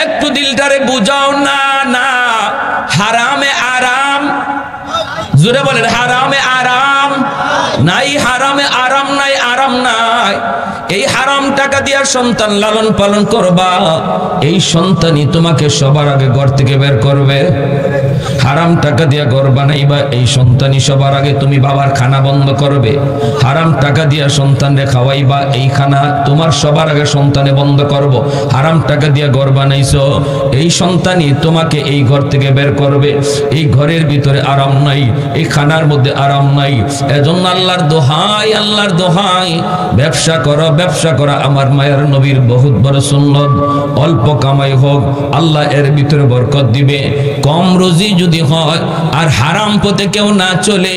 একটু দিলটারে বুঝাও না। না, হারামে আরাম, জোরে বলেন হারামে আরাম নাই, হারামে আরাম নাই, আরাম নাই। এই হারাম টাকা দিয়া সন্তান লালন পালন করবা, এই সন্তানই তোমাকে সবার আগে ঘর থেকে বের করবে। হারাম টাকা দিয়া ঘর বানাইবা, এই সন্তানই সবার আগে তুমি বাবার খানা বন্ধ করবে। হারাম টাকা দিয়া সন্তানরে খাওয়াইবা, এই খানা তোমার সবার আগে সন্তানে বন্ধ করব। হারাম টাকা দিয়া ঘর বানাইছো, এই সন্তানই তোমাকে এই ঘর থেকে বের করবে। এই ঘরের ভিতরে আরাম নাই, এই খানার মধ্যে আরাম নাই। এজন্য আল্লাহর দোহাই, আল্লাহর দোহাই, ব্যবসা করো, ব্যবসা করা আমার মায়ের নবীর বহুত বড় সুন্নত। অল্প কামাই হোক, আল্লাহ এর ভিতরে বরকত দিবে। কম রুজি যদি হয় আর হারাম পথে কেউ না চলে,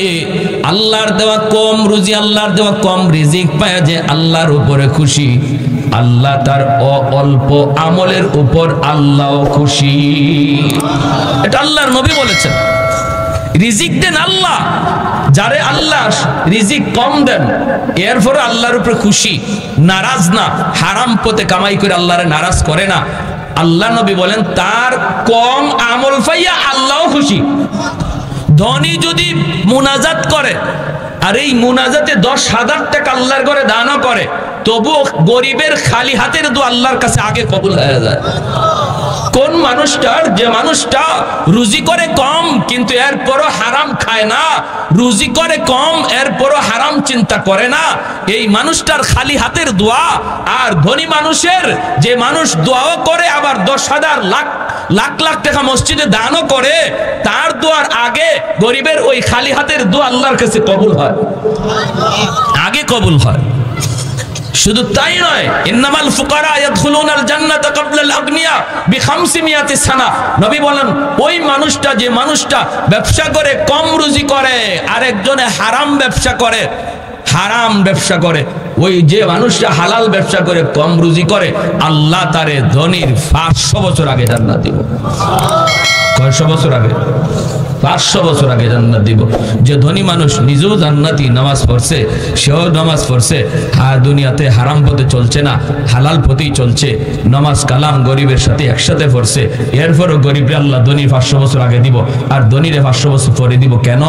আল্লাহর দেওয়া কম রুজি, আল্লাহর দেওয়া কম রিজিক পায় যে আল্লাহর উপরে খুশি, আল্লাহ তার অল্প আমলের উপর আল্লাহও খুশি। এটা আল্লাহর নবী বলেছেন। রিজিক দেন আল্লাহ, যারে আল্লাহ রিজিক কম দেন এরপরে আল্লাহর উপরে খুশি, নারাজ না। হারাম পথে কামাই করে আল্লাহরে নারাজ করে না। আল্লাহ নবী বলেন তার কম আমল পাইয়া আল্লাহও খুশি। ধনী যদি মুনাজাত করে আর এই মুনাজাতে 10,000 টাকা আল্লাহর ঘরে দানও করে, তবুও গরিবের খালি হাতের দোয়া আল্লাহর কাছে আগে কবুল হয়ে যায়। কোন মানুষটার, যে মানুষটা রুজি করে কম কিন্তু এরপরও হারাম খায় না, রুজি করে কম এরপরও হারাম চিন্তা করে না, এই মানুষটার খালি হাতের দোয়া আর ধনী মানুষের, যে মানুষ দোয়াও করে আবার 10,000 লাখ লাখ টাকা মসজিদে দানও করে, তার দোয়ার আগে গরিবের ওই খালি হাতের দোয়া আল্লাহর কাছে কবুল হয়, আগে কবুল হয়। শুধু তাই নয়, ইন্নামাল ফুকারা ইয়াদখুলুনাল জান্নাতা ক্বাবলাল আগনিয়া বি500 সানা। নবী বলেন ওই মানুষটা, যে মানুষটা ব্যবসা করে কম রুজি করে আর একজনে হারাম ব্যবসা করে, হারাম ব্যবসা করে, ওই যে মানুষটা হালাল ব্যবসা করে কম রুজি করে, আল্লাহ তারে ধনীর 500 বছর আগে জান্নাত দিবেন। কয়শো বছর আগে? 500 বছর আগে জান্নাত দিব। যে ধনী মানুষ নিজেও জান্নাতি, নামাজ পড়ছে, সেও নামাজ পড়ছে, আর দুনিয়াতে হারাম পথে চলছে না, হালাল পথেই চলছে, নামাজ কালাম গরিবের সাথে একসাথে পড়ছে, এরপরও গরিবরে আল্লাহ ধনীর 500 বছর আগে দিব আর ধনীরে 500 বছর পরে দিব। কেন?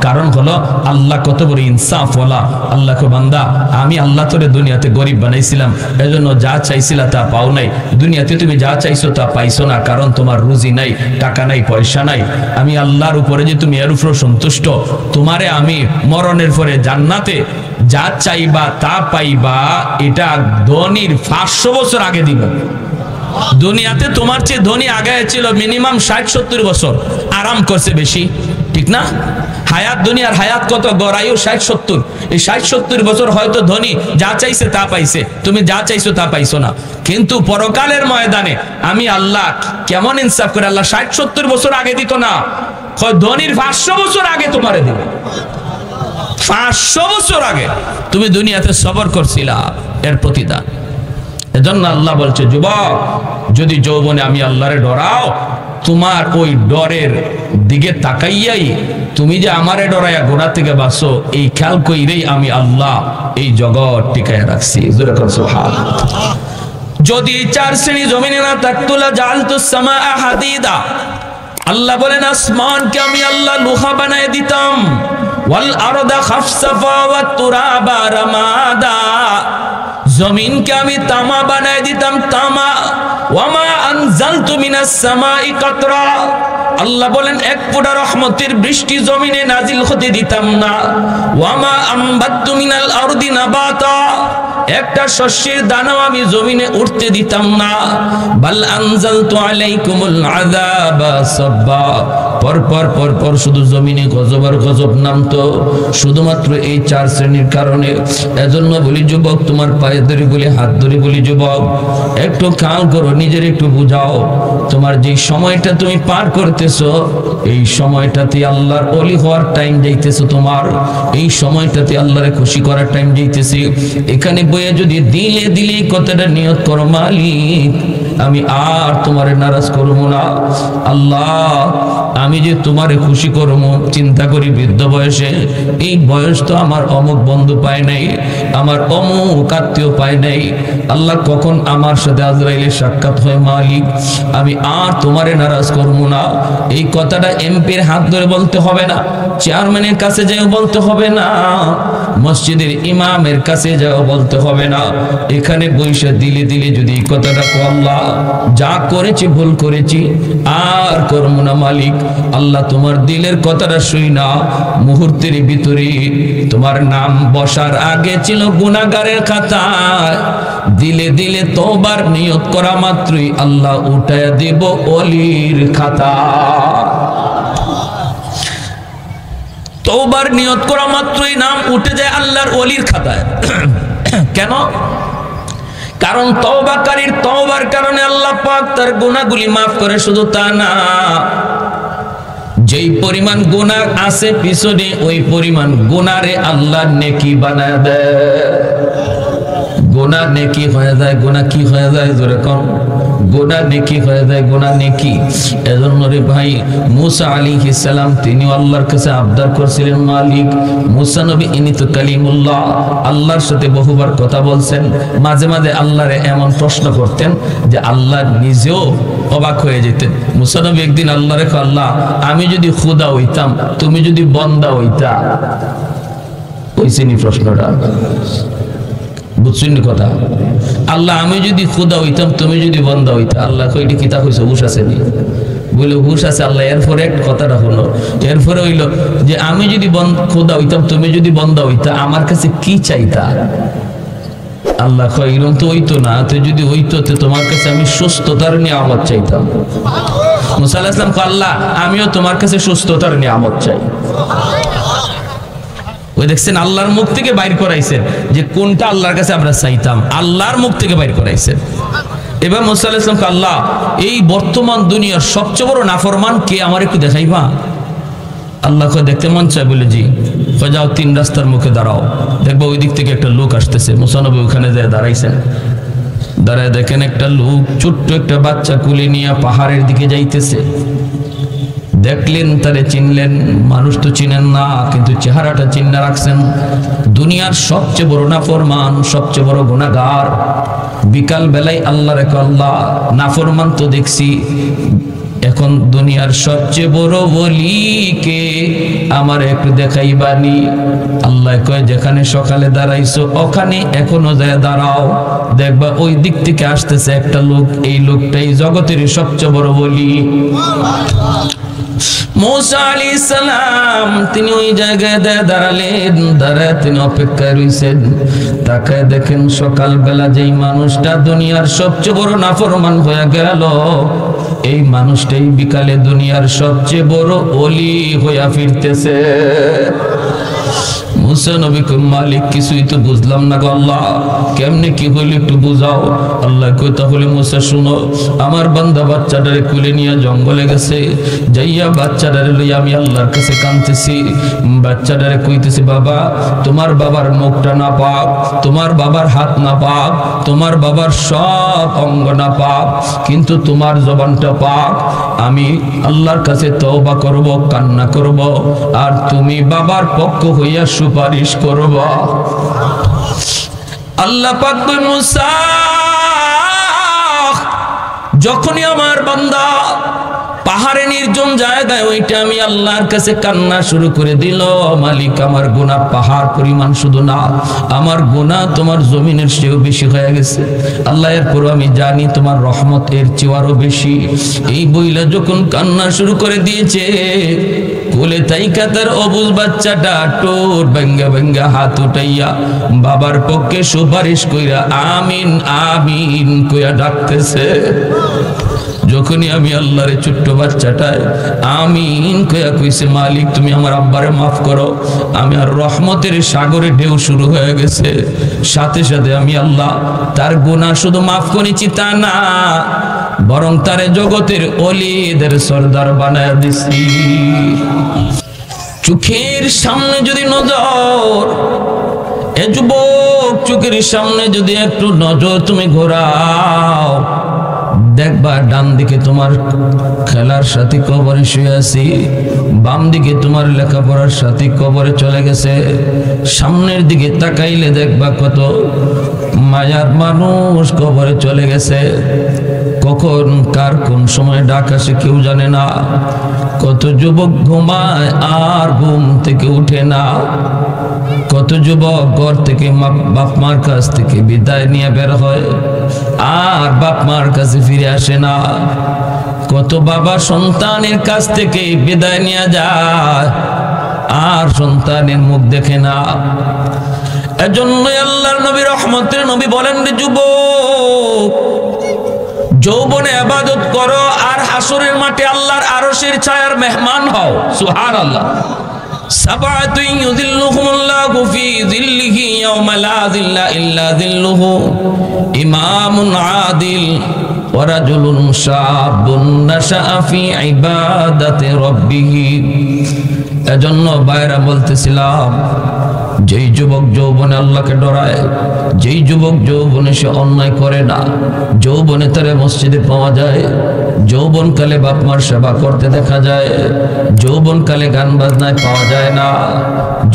কারণ হলো আল্লাহ কত বড় ইনসাফ ওয়ালা। আল্লাহকে বান্দা, আমি আল্লাহ তোরে দুনিয়াতে গরিব বানাইছিলাম, এজন্য যা চাইছিলা তা পাও নাই। দুনিয়াতে তুমি যা চাইছো তা পাইছো না, কারণ তোমার রুজি নাই, টাকা নাই, পয়সা নাই। আমি আল্লাহর উপরে যে তুমি এর উপর সন্তুষ্ট, তোমারে আমি মরণের পরে জান্নাতে যা চাইবা তা পাইবা, এটা ধনীর 500 বছর আগে দিব। দুনিয়াতে তোমার চেয়ে ধনী আগে ছিল মিনিমাম 60-70 বছর, আরাম করছে বেশি, ঠিক না? হায়াত, দুনিয়ার হায়াত কত? গড়ায়ু 60-70। এই 60-70 বছর হয়তো ধনী যা চাইছে তা পাইছে, তুমি যা চাইছো তা পাইছো না। কিন্তু পরকালের ময়দানে আমি আল্লাহ কেমন ইনসাফ করে, আল্লাহ 60-70 বছর আগে দিত না, ধনীর 500 বছর আগে তোমারে দিবে। 500 বছর আগে তুমি দুনিয়াতে সবর করছিলা, এর প্রতিদান। এজন্য আল্লাহ বলছে, যুবক, যদি যৌবনে আমি আল্লাহরে ডরাও, তোমার ওই ডরের দিকে তাকাইয়াই তুমি যে আমারে ডরাইয়া গোনা থেকে বাঁচো, এই খেয়াল কইরেই আমি আল্লাহ এই জগৎ টিকায় রাখছি। সুবহানাল্লাহ। যদি 4 শ্রেণী জমিনে না থাকতো, লাজালতুস সামাআ হাদিদা, আল্লাহ বলেন আসমানকে আমি আল্লাহ লোহা বানায় দিতাম, ওয়াল আরদা খাফসাফা ওয়াত তুরাবা রামাদা, জমিনকে আমি তামা বানায় দিতাম, তামা। ওয়ামা আনজালতু মিনাস সামাই কাতরা, আল্লাহ বলেন এক ফোঁটা রহমতের বৃষ্টি জমিনে নাজিল হতে দিতাম না। ওয়ামা আম্বাতু মিনাল আরদি নাবাতা, একটা শস্যের দানাও আমি জমিনে উঠতে দিতাম না। বাল আনজালতু আলাইকুমুল আযাবা সাব্বা, পর শুধু জমিনে গজব আর গজব নামতো, শুধুমাত্র এই 4 শ্রেণীর কারণে। এজন্য বলি যুবক, তোমার পায়ে ধরে বলি, হাত ধরে বলি, যুবক একটু খেয়াল করো, নিজের একটু বুঝাও। তোমার যে সময়টা তুমি পার করতেছো, এই সময়টাতে আল্লাহর ওলি হওয়ার টাইম যাইতেছো, তোমার এই সময়টাতে আল্লাহরে খুশি করার টাইম যাইতেছে। এখানে বইয়ে যদি দিলে দিলে কথাটা নিয়ত করো, মালিক আমি আর তোমারে নারাজ করবো না, আল্লাহ আমি যে তোমারে খুশি করবো। চিন্তা করি বৃদ্ধ বয়সে, এই বয়স তো আমার অমুক বন্ধু পায় নাই, আমার অমুক আত্মীয় পায় নাই, আল্লাহ কখন আমার সাথে আজরাইলের সাক্ষাৎ হয়, মালিক আমি আর তোমারে নারাজ করবো না। এই কথাটা এমপির হাত ধরে বলতে হবে না, চেয়ারম্যানের কাছে যাও বলতে হবে না, মসজিদের ইমামের কাছে যাও বলতে হবে না। এখানে বৈশা দিলে দিলে যদি এই কথাটা কো, আল্লাহ যা করেছি ভুল করেছি আর করবো না, মালিক আল্লাহ তোমার দিলের কথাটা শুই না। মুহূর্তের ভিতরে তোমার নাম বসার আগে ছিল গুনাহগারের খাতায়, দিলে দিলে তওবার নিয়ত করা মাত্রই আল্লাহ উঠায়া দেব ওলির খাতা। তওবার নিয়ত করা মাত্রই নাম উঠে যায় আল্লাহর ওলির খাতায়। কেন? কারণ তওবাকারীর তওবার কারণে আল্লাহ পাক তার গুনাহগুলি মাফ করে। শুধু তা না, যেই পরিমাণ গুনাহ আছে পিছনে, ওই পরিমাণ গুনারে আল্লাহ নেকি বানায় দেয়। গুনাহ নেকি হয়ে যায়। গুনাহ কি হয়ে যায়? জোরে কম। গুনাহ নেকি হয়ে যায়, গুনাহ নেকি। এজন্য রে ভাই, মুসা আলাইহিস সালাম তিনি আল্লাহর কাছে আবদার করছিলেন, মালিক মুসা নবী ইনি তো কালিমুল্লাহ, আল্লাহর সাথে বহুবার কথা বলছেন। মাঝে মাঝে আল্লাহরে এমন প্রশ্ন করতেন যে আল্লাহ নিজেও অবাক হয়ে যেতেন। মুসা নবী একদিন আল্লাহরে কয়, আল্লাহ আমি যদি খুদা হইতাম, তুমি যদি বন্দা হইতা। কইছেনি প্রশ্নটা? বুঝছেন কথা? আল্লাহ আমি যদি খুদা হইতাম, তুমি যদি বন্দা হইতা। আল্লাহ কইটি কিতা কইছে? হুশ আছে নি? বলে হুশ আছে। আল্লাহ এরপরে এক কথাটা হলো, এরপরে হইল যে আমি যদি খুদা হইতাম, তুমি যদি বন্দা হইতা, আমার কাছে কি চাইতা? আল্লাহ কয় এরকম তো হইতো না, তো যদি হইতো তো তোমার কাছে আমি সুস্থতার নিয়ামত চাইতাম। মুসা আলাইহিস সালাম কয়, আল্লাহ আমিও তোমার কাছে সুস্থতার নিয়ামত চাই। ওই দেখছেন আল্লাহর মুখ থেকে বাইর করাইছেন যে কোনটা আল্লাহর কাছে আমরা চাইতাম, আল্লাহর মুখ থেকে বাইর করাইছেন। এবার মুসা আলাইহিস সালাম কয়, আল্লাহ এই বর্তমান দুনিয়ার সবচেয়ে বড় নাফরমান কে, আমার একটু দেখাইবা? আল্লাহ কয় দেখতে মন চায়? বলে জি। কয় যাও 3 রাস্তার মুখে দাঁড়াও, দেখবো ওই দিক থেকে একটা লোক আসতেছে। মুসা নবী ওখানে যায় দাঁড়াইছেন। দাঁড়ায় দেখেন একটা লোক ছোট্ট একটা বাচ্চা কুলে নিয়ে পাহাড়ের দিকে যাইতেছে। দেখলেন তারে চিনলেন, মানুষ তো চিনেন না কিন্তু চেহারাটা চিন্না রাখছেন। দুনিয়ার সবচেয়ে বড় নাফরমান, সবচেয়ে বড় গুনাহগার। বিকাল বেলায় আল্লাহ রেখে আল্লাহ নাফরমান তো দেখছি, এখন দুনিয়ার সবচেয়ে বড় ওলিকে আমার একটু দেখাইবানি। আল্লাহ কয় যেখানে সকালে দাঁড়াইছো ওখানে এখনো যায় দাঁড়াও, দেখবা ওই দিক থেকে আসতেছে একটা লোক, এই লোকটাই জগতের সবচেয়ে বড় ওলি। মুসা আলাইহিস সালাম তিনি ওই জায়গায় দাঁড়ালেন, দাঁড়ায় তিনি অপেক্ষায় রইছেন। তাকায় দেখেন সকালবেলা যেই মানুষটা দুনিয়ার সবচেয়ে বড় নাফরমান হয়ে গেল, এই মানুষটাই বিকালে দুনিয়ার সবচেয়ে বড় ওলি হইয়া ফিরতেছে। মুসা নবী কই মালিক কিছুই তো বুঝলাম না গো আল্লাহ, কেমনে কি হইল একটু বুঝাও। আল্লাহ কই তাহলে মুসা শুনো, আমার বান্দা বাচ্চাটারে কুলে নিয়ে জঙ্গলে গেছে, যাইয়া বাচ্চাটারে লইয়া আমি আল্লাহর কাছে কাঁদতেছি। বাচ্চাটারে কইতেছি বাবা তোমার বাবার মুখটা না পাক, তোমার বাবার হাত না পাক, তোমার বাবার সব অঙ্গ না পাক, কিন্তু তোমার জবানটা পাক। আমি আল্লাহর কাছে তওবা করব, কান্না করব, আর তুমি বাবার পক্ষ হইয়া সুপারিশ করব। আল্লাহ পাক কই মুসা যখনই আমার বান্দা পাহাড়ে নির্জন জায়গায় ওইটা আমি আল্লাহর কাছে কান্না শুরু করে দিল, মালিক আমার গুনাহ পাহাড় পরিমাণ শুধু না, আমার গুনাহ তোমার জমিনের চেয়েও বেশি হয়ে গেছে। আল্লাহ এরপর আমি জানি তোমার রহমত এর চেয়ে আরো বেশি। এই বইলা যখন কান্না শুরু করে দিয়েছে, কোলে তাইকা তার অবুজ বাচ্চাটা টোর বেঙ্গা বেঙ্গা হাত উঠাইয়া বাবার পক্ষে সুপারিশ কইরা আমিন আমিন কইয়া ডাকতেছে। যখনই আমি আল্লাহরে ছোট্ট বাচ্চাটায় আমিন কইয়া কইছে মালিক তুমি আমার আব্বারে মাফ করো, আমি আর রহমতের সাগরে ঢেউ শুরু হয়ে গেছে। সাথে সাথে আমি আল্লাহ তার গুনাহ শুধু মাফ করেছি তা না, বরং তারে জগতের ওলিদের সরদার বানায় দিছি। চোখের সামনে যদি নজর, এ যুবক চোখের সামনে যদি একটু নজর তুমি ঘোরাও, দেখবা ডান দিকে তোমার খেলার সাথী কবরে শুয়ে আছি, বাম দিকে তোমার লেখাপড়ার সাথী কবরে চলে গেছে, সামনের দিকে তাকাইলে দেখবা কত মায়ার মানুষ কবরে চলে গেছে। কখন কার কোন সময় ডাক আসে কেউ জানে না। কত যুবক ঘুমায় আর ঘুম থেকে উঠে না। কত যুবক ঘর থেকে বাপ মার কাছ থেকে বিদায় নিয়ে বের হয় আর বাপ মার কাছে ফিরে আসে না। কত বাবা সন্তানের কাছ থেকে বিদায় নিয়ে যায় আর সন্তানের মুখ দেখে না। এজন্যই আল্লাহর নবী রহমতের নবী বলেন রে যুবক, যৌবনে ইবাদত করো আর হাসরের মাঠে আল্লাহর আরশের ছায়ার মেহমান হও। সুবহানাল্লাহ। সাবাতুন ইউযিল্লুহুমুল্লাহু ফি যিল্লিহি ইয়াওমা লা যিল্লা ইল্লা যিল্লুহু, ইমামুন আদিল ওয়া রাজুলুন শাবুন নাশাআ ফি ইবাদাতি রাব্বিহি। এজন্য বাইরা বলতেছিলাম, যেই যুবক যৌবনে আল্লাহকে ডরায়, যেই যুবক যৌবনে সে অন্যায় করে না, যৌবনে তারে মসজিদে পাওয়া যায়, যৌবনকালে বাপ মার সেবা করতে দেখা যায়, যৌবনকালে গান বাজনায় পাওয়া যায় না,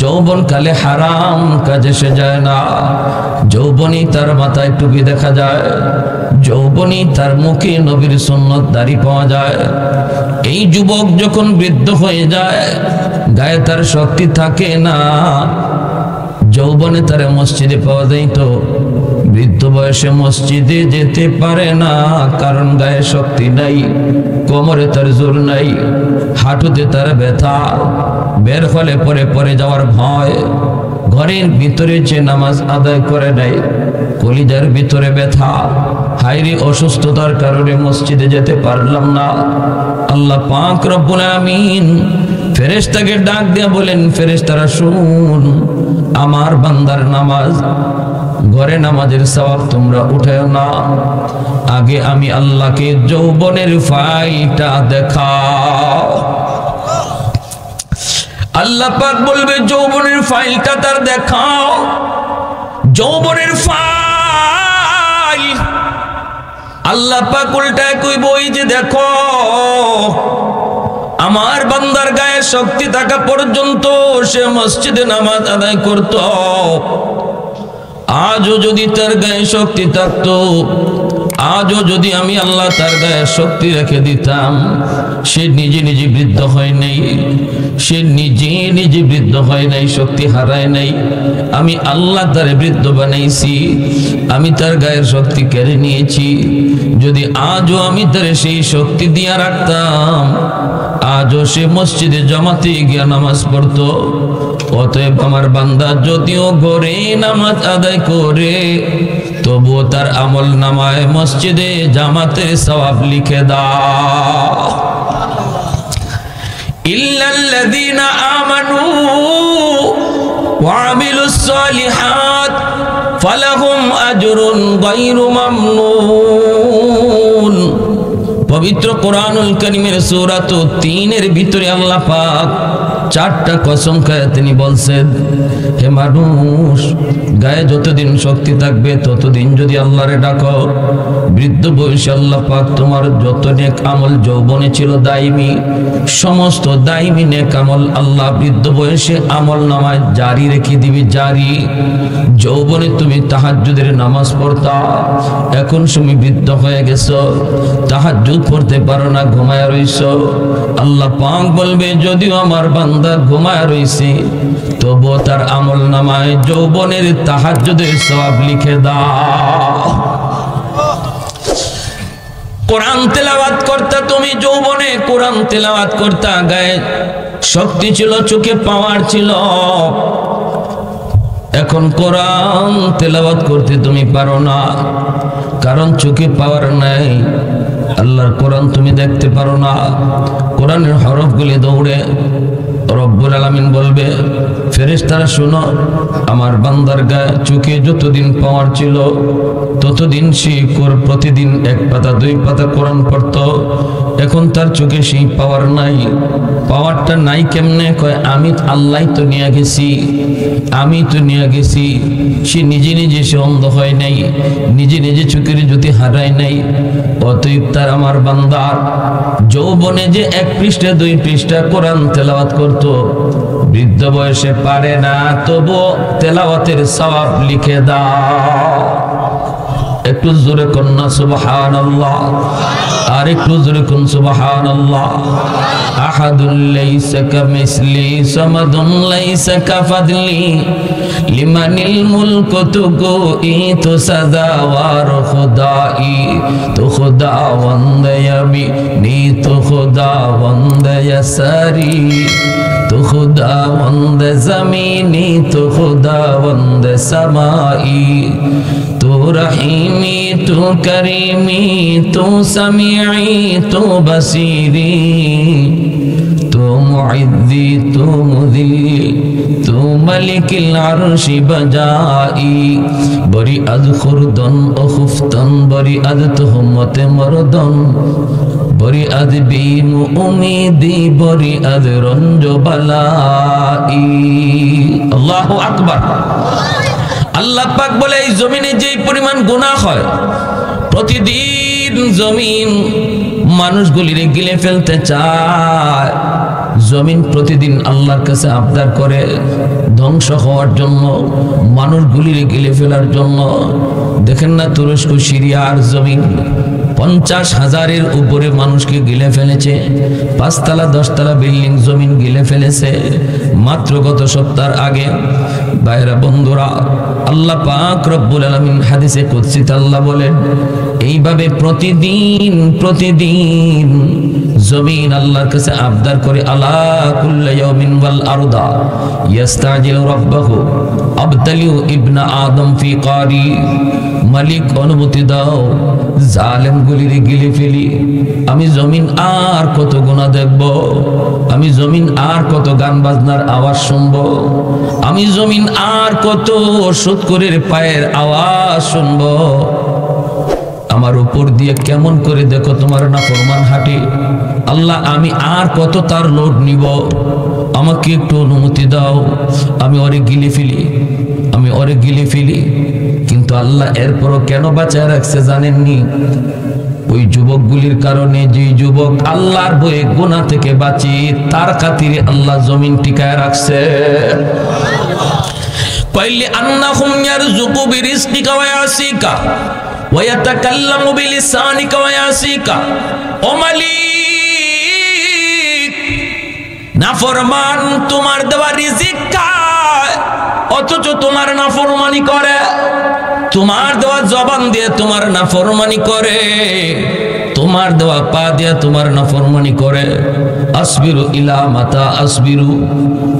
যৌবনকালে হারাম কাজে সে যায় না, যৌবনই তার মাথায় টুপি দেখা যায়, যৌবনই তার মুখে নবীর সুন্নত দাড়ি পাওয়া যায়। এই যুবক যখন বৃদ্ধ হয়ে যায়, গায়ে তার শক্তি থাকে না, যৌবনে তার মসজিদে পাওয়া যায় তো বৃদ্ধ বয়সে মসজিদে যেতে পারে না, কারণ গায়ে শক্তি নাই, কোমরে তার জোর নাই, হাঁটুতে তার ব্যথা, বের হলে পরে পরে যাওয়ার ভয়, ঘরের ভিতরে যে নামাজ আদায় করে নাই, কলিজার ভিতরে ব্যথা, হায়রে অসুস্থতার কারণে মসজিদে যেতে পারলাম না। আল্লাহ পাক রব্বুল আমিন ফেরেশতাকে ডাক দিয়ে বলেন, ফেরেশতারা শুন, আমার বান্দার নামাজ, ঘরে নামাজের সওয়াব তোমরা উঠাও না, আগে আমি আল্লাহকে যৌবনের ফাইলটা দেখাও। আল্লাহ পাক বলবে যৌবনের ফাইলটা তার দেখাও। যৌবনের ফাইল আল্লাহ পাক উল্টায় কইব, ওই যে দেখো আমার বান্দার গায়ে শক্তি থাকা পর্যন্ত সে মসজিদে নামাজ আদায় করত। আজও যদি তার গায়ে শক্তি থাকতো, আজও যদি আমি আল্লাহ তার গায়ে শক্তি রেখে দিতাম, সে নিজে নিজে বৃদ্ধ হয় নাই, সে নিজে নিজে বৃদ্ধ হয় নাই, শক্তি হারায় নাই। আমি আল্লাহ তারে বৃদ্ধ বানাইছি, আমি তার গায়ের শক্তি কেড়ে নিয়েছি। যদি আজও আমি তারে সেই শক্তি দিয়া রাখতাম, আজও সে মসজিদে জামাতে গিয়া নামাজ পড়তো। অতএব আমার বান্দা যদিও ঘরে নামাজ আদায় করে, তবুও তার আমল নামায় মসজিদে জামাতের সওয়াব লিখে দাও। ইল্লাল্লাযীনা আমানু ওয়া আমিলুস সালিহাত ফালাহুম আজরুন গায়রু মামনুন। পবিত্র কোরআনুল কারীমের সূরা ৩ এর ভিতরে আল্লাহ পাক 4টা কসম খায় তিনি বলছেন, হে মানুষ, গায়ে যতদিন শক্তি থাকবে ততদিন যদি আল্লাহরে ডাকো, বৃদ্ধ বয়সে আল্লাহ পাক তোমার যত নেক আমল যৌবনে ছিল দাইমি, সমস্ত দাইমি নেক আমল আল্লাহ বৃদ্ধ বয়সে আমল নামায় জারি রেখে দিবি, জারি। যৌবনে তুমি তাহাজ্জুদের নামাজ পড়তা, এখন তুমি বৃদ্ধ হয়ে গেছো, তাহাজ্জুদ পড়তে পারো না, ঘুমায়া রইছো। আল্লাহ পাক বলবে, যদিও আমার বান্দা ঘুমায়া রইছে, তবুও তার আমল নামায় যৌবনের তাহাজ্জুদের সওয়াব লিখে দাও। কোরআন তেলাওয়াত করতে তুমি যৌবনে, কোরআন তেলাওয়াত করতে গায়ে শক্তি ছিল, চোখে পাওয়ার ছিল। এখন কোরআন তেলাওয়াত করতে তুমি পারো না, কারণ চোখে পাওয়ার নাই। আল্লাহর কোরআন তুমি দেখতে পারো না। কোরআনের হরফগুলি দৌড়ে রব্বুল আলামিন বলবে, ফেরেশতারা শোনো, আমার বান্দার গায়ে চোখে যতদিন পাওয়ার ছিল ততদিন সে প্রতিদিন 1 পাতা 2 পাতা কোরআন পড়তো। এখন তার চোখে সেই পাওয়ার নাই। পাওয়ারটা নাই কেমনে? কয়, আমি আল্লাহ তো নিয়ে গেছি, আমি তো নিয়ে গেছি। সে নিজে নিজে সে অন্ধ হয় নাই, নিজে নিজে চোখের জ্যোতি হারায় নাই। অতএব তার আমার বান্দার যৌবনে যে 1 পৃষ্ঠা 2 পৃষ্ঠা কোরআন তেলাওয়াত করতো, বৃদ্ধ বয়সে পারে না, তবু তেলাওয়াতের সওয়াব লিখে দাও। একটু জোরে কন্যা সুবহানাল্লাহ, আর একটু জোরে কোন সুবহানাল্লাহ। আহাদুল লাইসা কামিসলি সামাদুন লাইসা কাফাদলি লিমানিল মুলকু তুকুই তো সাদাওয়ার খুদাই তো খুদাওয়ান্দ নি তো খুদাওয়ান্দ সারি তো খুদাওয়ান্দ জমিনি তো খুদাওয়ান্দ সমাই তো রহিমি তো করিমি তো সমিঈ তো বসিরি তো মুইদ্দি তো মুযিল্লি তো মালিকিল আরশি বজাই বরি আদ খুরদন ও খুফতন বরি আদ তুহমতে মরদন বরি আদ বিন উমিদি বরি আদ রঞ্জ বালাই। আল্লাহু আকবার। আল্লাহ পাক বলে, এই জমিনে যেই পরিমাণ গুনাহ হয়, প্রতিদিন জমিন মানুষগুলিরে গিলে ফেলতে চায়। জমিন প্রতিদিন আল্লাহর কাছে আবদার করে ধ্বংস হওয়ার জন্য, মানুষগুলিরে গিলে ফেলার জন্য। দেখেন না, তুরস্ক সিরিয়ার জমিন 50,000-এর উপরে মানুষকে গিলে ফেলেছে। 5 তলা 10 তলা বিল্ডিং জমিন গিলে ফেলেছে মাত্র গত সপ্তাহ আগে। ভাইরা বন্ধুরা, আল্লাহ পাক রব্বুল আলামিন হাদিসে কুদসিতে আল্লাহ বলেন, এইভাবে প্রতিদিন প্রতিদিন জমিন আল্লাহর কাছে আবদার করে, আলা কুল্লা ইয়াউমিন ওয়াল আরদা ইস্তাজিলু রাব্বাহু আবতালিউ ইবনা আদম ফি কারি। মালিক অনুমতি দাও, জালেম গুলিরে গিলে ফেলি। আমি জমিন আর কত গুনাহ দেখব, আমি জমিন আর কত গান বাজনার আওয়াজ শুনব, আমি জমিন আর কত সুদখোরের পায়ের আওয়াজ শুনব। আমার উপর দিয়ে কেমন করে দেখো তোমার নাফরমান হাঁটে। আল্লাহ, আমি আর কত তার লোড নিব, আমাকে একটু অনুমতি দাও, আমি ওরে গিলে ফেলি, আমি ওরে গিলে ফেলি। কিন্তু আল্লাহ এরপরও কেন বাঁচায় রাখছে জানেননি? ওই যুবকগুলির কারণে, যে যুবক আল্লাহর ভয়ে গুনাহ থেকে বাঁচি, তার খাতিরে আল্লাহ জমিন টিকায় রাখছে। কইলি আন্নাহুম ইয়ারযুকু বিরিজকিকা ওয়া ইয়াসিকা ওয়া ইয়াতাকাল্লামু বিলিসানিকা ওয়া ইয়াসিকা। ও মালিক, নাফরমান তোমার দেওয়া রিজিক খায়, অথচ তোমার নাফরমানি করে। তোমার দেওয়া জবান দিয়ে তোমার নাফরমানি করে, তোমার দেওয়া পা দিয়ে তোমার নাফরমানি করে। আসবিরু ইলা মাতা আসবিরু,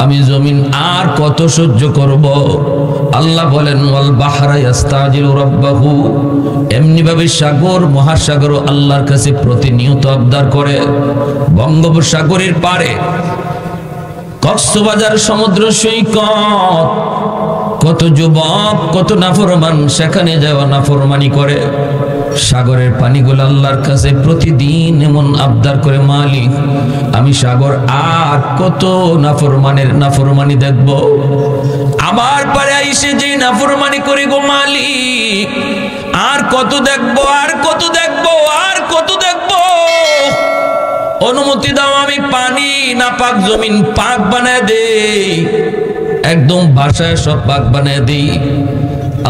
আমি জমিন আর কত সহ্য করব? আল্লাহ বলেন ওয়াল বাহরা ইস্তাজিলু রাব্বাহু, এমনি ভাবে সাগর মহাসাগর আল্লাহর কাছে প্রতিনিয়ত আবদার করে। বঙ্গোপসাগরের পারে কক্সবাজার সমুদ্র সৈকত, কত যুবক কত নাফরমান সেখানে যাওয়া নাফরমানি করে। সাগরের পানিগুলো আল্লাহর কাছে প্রতিদিন এমন আবদার করে, মালিক আমি সাগর আর কত নাফরমানি দেখব? আমার পারে আইসে যে নাফরমানি করি গো মালিক, আর কত দেখবো, আর কত দেখবো, আর কত দেখবো? অনুমতি দাও, আমি পানি না পাক জমিন পাক বানায় দেই, একদম ভাষায় সব পাক বানায় দেই।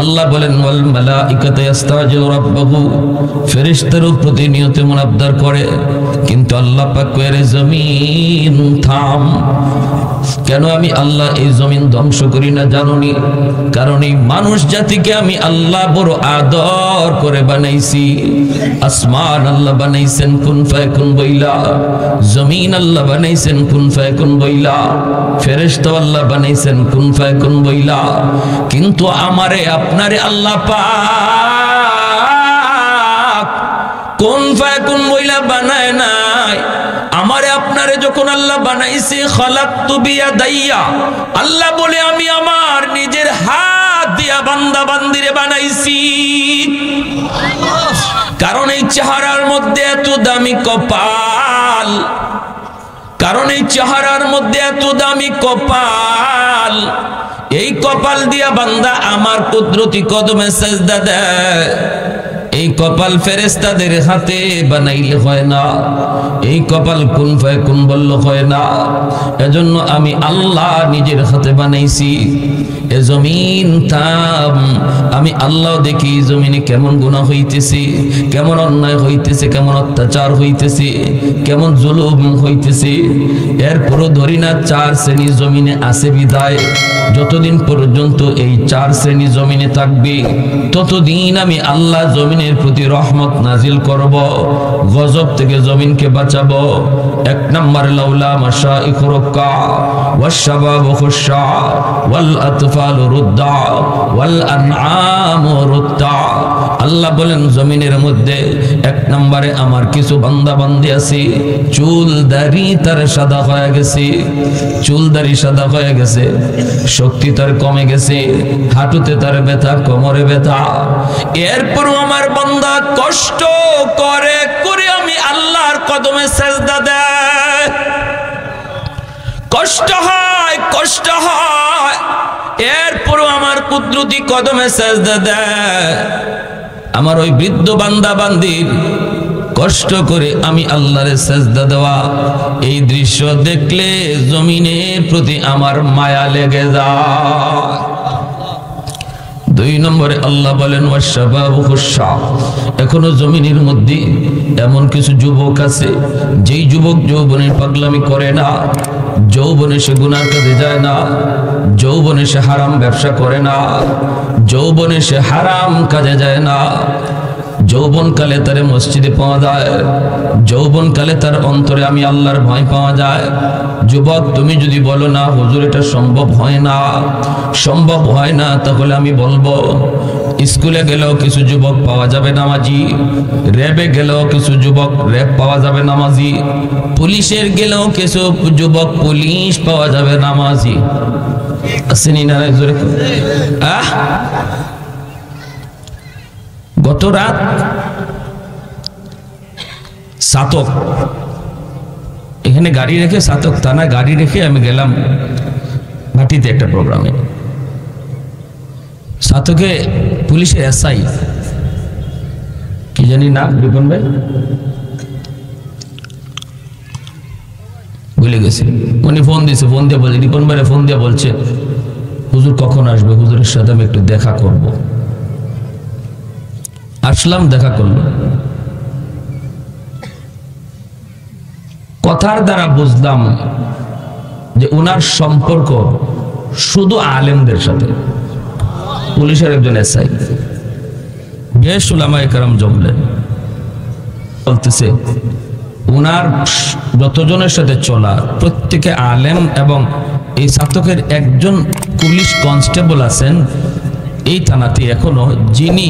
আল্লাহ বলেন ওয়াল মালাইকাতু ইস্তাজিলু রাব্বাহু, ফেরেশতারও প্রতিনিয়ত এমন আবদার করে। কিন্তু আল্লাহ পাক কয়ে, জমিন থাম। কেন আমি আল্লাহ এই জমিন ধ্বংস করি না জানোনি? কারণ এই মানুষ জাতিকে আমি আল্লাহ বড় আদর করে বানাইছি। আসমান আল্লাহ বানাইছেন কুন ফায়াকুন বইলা, জমিন আল্লাহ বানাইছেন কুন ফায়াকুন বইলা, ফেরেশতা আল্লাহ বানাইছেন কুন ফায়াকুন বইলা। কিন্তু আমারে আপনারে আল্লাহ পাক কুন ফায়াকুন বইলা বানায় নাই। আমারে আপনারে যখন আল্লাহ বানাইছে, খালাকতু বিয়াদাইয়া, আল্লাহ বলে আমি আমার নিজের হাত দিয়া বান্দা বান্দিরে বানাইছি। কারণ এই চেহারার মধ্যে এত দামি কপাল, কারণ এই চেহারার মধ্যে এত দামি কপাল, এই কপাল দিয়া বান্দা আমার কুদরতি কদমে সেজদা দেয়। এই কপাল ফেরেশতাদের হাতে বানাইলে হয় না, এই কপাল কুন ফায়াকুন বললে হয় না। এজন্য আমি আল্লাহ নিজের হাতে বানাইছি। এ জমিন থাম, আমি আল্লাহ দেখি জমিনে কেমন গুনাহ হইতেছে, কেমন অন্যায় হইতেছে, কেমন অত্যাচার হইতেছে, কেমন জুলুম হইতেছে। এরপরও ধরি না 4 শ্রেণী জমিনে আছে বিদায়, যতদিন পর্যন্ত এই 4 শ্রেণী জমিনে থাকবে ততদিন আমি আল্লাহ জমিনের প্রতি রহমত নাজিল করব, গজব থেকে জমিনকে বাঁচাবো। 1 নম্বর লাউলা মাশাইখ রুক্কা ওয়াশ-শাবাব খুশা ওয়াল আতফাল রুদ্দা ওয়াল আনআম রুদ্দা। আল্লাহ বলেন জমিনের মধ্যে 1 নম্বরে আমার কিছু বান্দা বান্দি আছে, চুল দাড়ি তার সাদা হয়ে গেছে, চুল দাড়ি সাদা হয়ে গেছে, শক্তি তার কমে গেছে, হাঁটুতে তার ব্যথা, কোমরে ব্যথা। এরপরও আমার বান্দা কষ্ট করে করে আমি আল্লাহর কদমে সেজদা দেয়। কষ্ট হয়, কষ্ট হয়, এরপরও আমার কুদরতি কদমে সেজদা দেয়। আমার ওই বৃদ্ধ বান্দা বান্দির কষ্ট করে আমি আল্লাহরে সেজদা দেওয়া, এই দৃশ্য দেখলে জমিনের প্রতি আমার মায়া লেগে যায়। 2 নম্বরে আল্লাহ বলেন ওয়াশ-শাবাবু খুশা, এখনো জমিনের মধ্যে এমন কিছু যুবক আছে, যেই যুবক যৌবনের পাগলামি করে না, যৌবনে সে গুনার কাজে যায় না, যৌবনে সে হারাম ব্যবসা করে না, যৌবনে সে হারাম কাজে যায় না। যৌবনকালে তার মসজিদে পাওয়া যায়, যৌবনকালে তার অন্তরে আমি আল্লাহর ভয় পাওয়া যায়। যুবক তুমি যদি বলো না হুজুর এটা সম্ভব হয় না, সম্ভব হয় না, তাহলে আমি বলবো স্কুলে গেলেও কিছু যুবক পাওয়া যাবে নামাজি, র্যাবে গেলেও কিছু যুবক র্যাব পাওয়া যাবে নামাজি, পুলিশের গেলেও কিছু যুবক পুলিশ পাওয়া যাবে নামাজি। আসেনি না জোরে? গত রাত সাতক, এখানে গাড়ি রেখে সাতক থানা গাড়ি রেখে আমি গেলাম ভাটিতে একটা প্রোগ্রামে। সাতকে পুলিশের এসআই কি জানি না রিপন ভাই ভুলে গেছি। উনি ফোন দিয়েছে, ফোন দিয়ে বলছে, রিপন ভাই ফোন দিয়ে বলছে হুজুর কখন আসবে, হুজুরের সাথে আমি একটু দেখা করব। আসলাম, দেখা করলো। কথার দ্বারা বুঝলাম যে উনার সম্পর্ক শুধু আলেমদের সাথে। পুলিশের একজন এসআই, বেশ উলামায়ে কেরাম জমলেন। বলতেছে উনার যতজনের সাথে চলা প্রত্যেকে আলেম, এবং এই ছাত্রকের একজন পুলিশ কনস্টেবল আছেন এই থানাতে এখনো, যিনি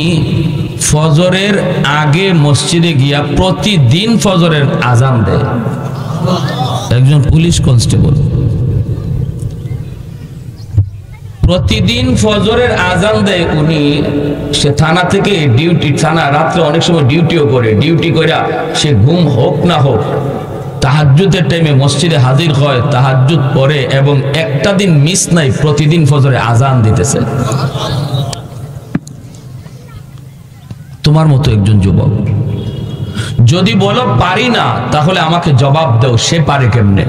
ফজরের আগে মসজিদে গিয়া প্রতিদিন ফজরের আজান দেয়। একজন পুলিশ কনস্টেবল প্রতিদিন ফজরের আজান দেয় উনি। সে থানা থেকে ডিউটি, থানা রাত্রে অনেক সময় ডিউটিও করে, ডিউটি কইরা সে ঘুম হোক না হোক তাহাজ্জুদের টাইমে মসজিদে হাজির হয়, তাহাজ্জুদ পড়ে, এবং একটা দিন মিস নাই, প্রতিদিন ফজরে আজান দিতেছে। তোমার মতো একজন যুবক যদি বলো পারি না, তাহলে আমাকে জবাব দাও সে পারে কেমনে।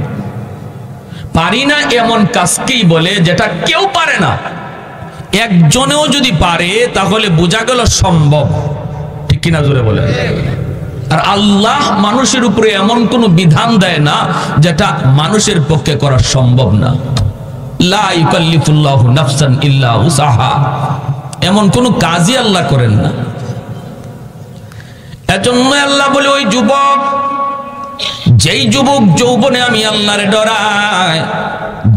পারি না এমন কাজকেই বলে যেটা কেউ পারে না। একজনেও যদি পারে তাহলে বোঝা গেল সম্ভব, ঠিক কিনা জোরে বলে। আর আল্লাহ মানুষের উপরে এমন কোন বিধান দেয় না যেটা মানুষের পক্ষে করা সম্ভব না। লা ইউকাল্লিফুল্লাহু নাফসান ইল্লা উসাহা, এমন কোন কাজই আল্লাহ করেন না। এজন্য আল্লাহ বলে ওই যুবক, যেই যুবক যৌবনে আমি আল্লাহরে ডরাই,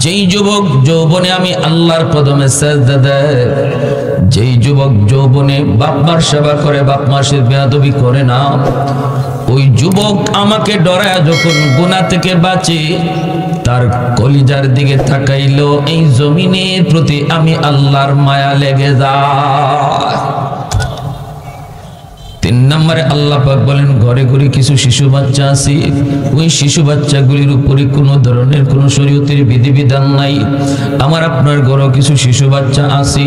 যেই যুবক যৌবনে আমি আল্লাহর কদমে সিজদা দেয়, যেই যুবক যৌবনে বাপ মার সেবা করে, বাপ মার বেয়াদবি করে না, ওই যুবক আমাকে ডরায় যখন গুনাহ থেকে বাঁচে, তার কলিজার দিকে তাকাইলো এই জমিনের প্রতি আমি আল্লাহর মায়া লেগে যায়। 3 নম্বরে আল্লাহ পাক বলেন ঘরে ঘরে কিছু শিশু বাচ্চা আছে, ওই শিশু বাচ্চাগুলির উপরে কোনো ধরনের কোনো শরীয়তের বিধিবিধান নাই। আমার আপনার ঘরে কিছু শিশু বাচ্চা আছে,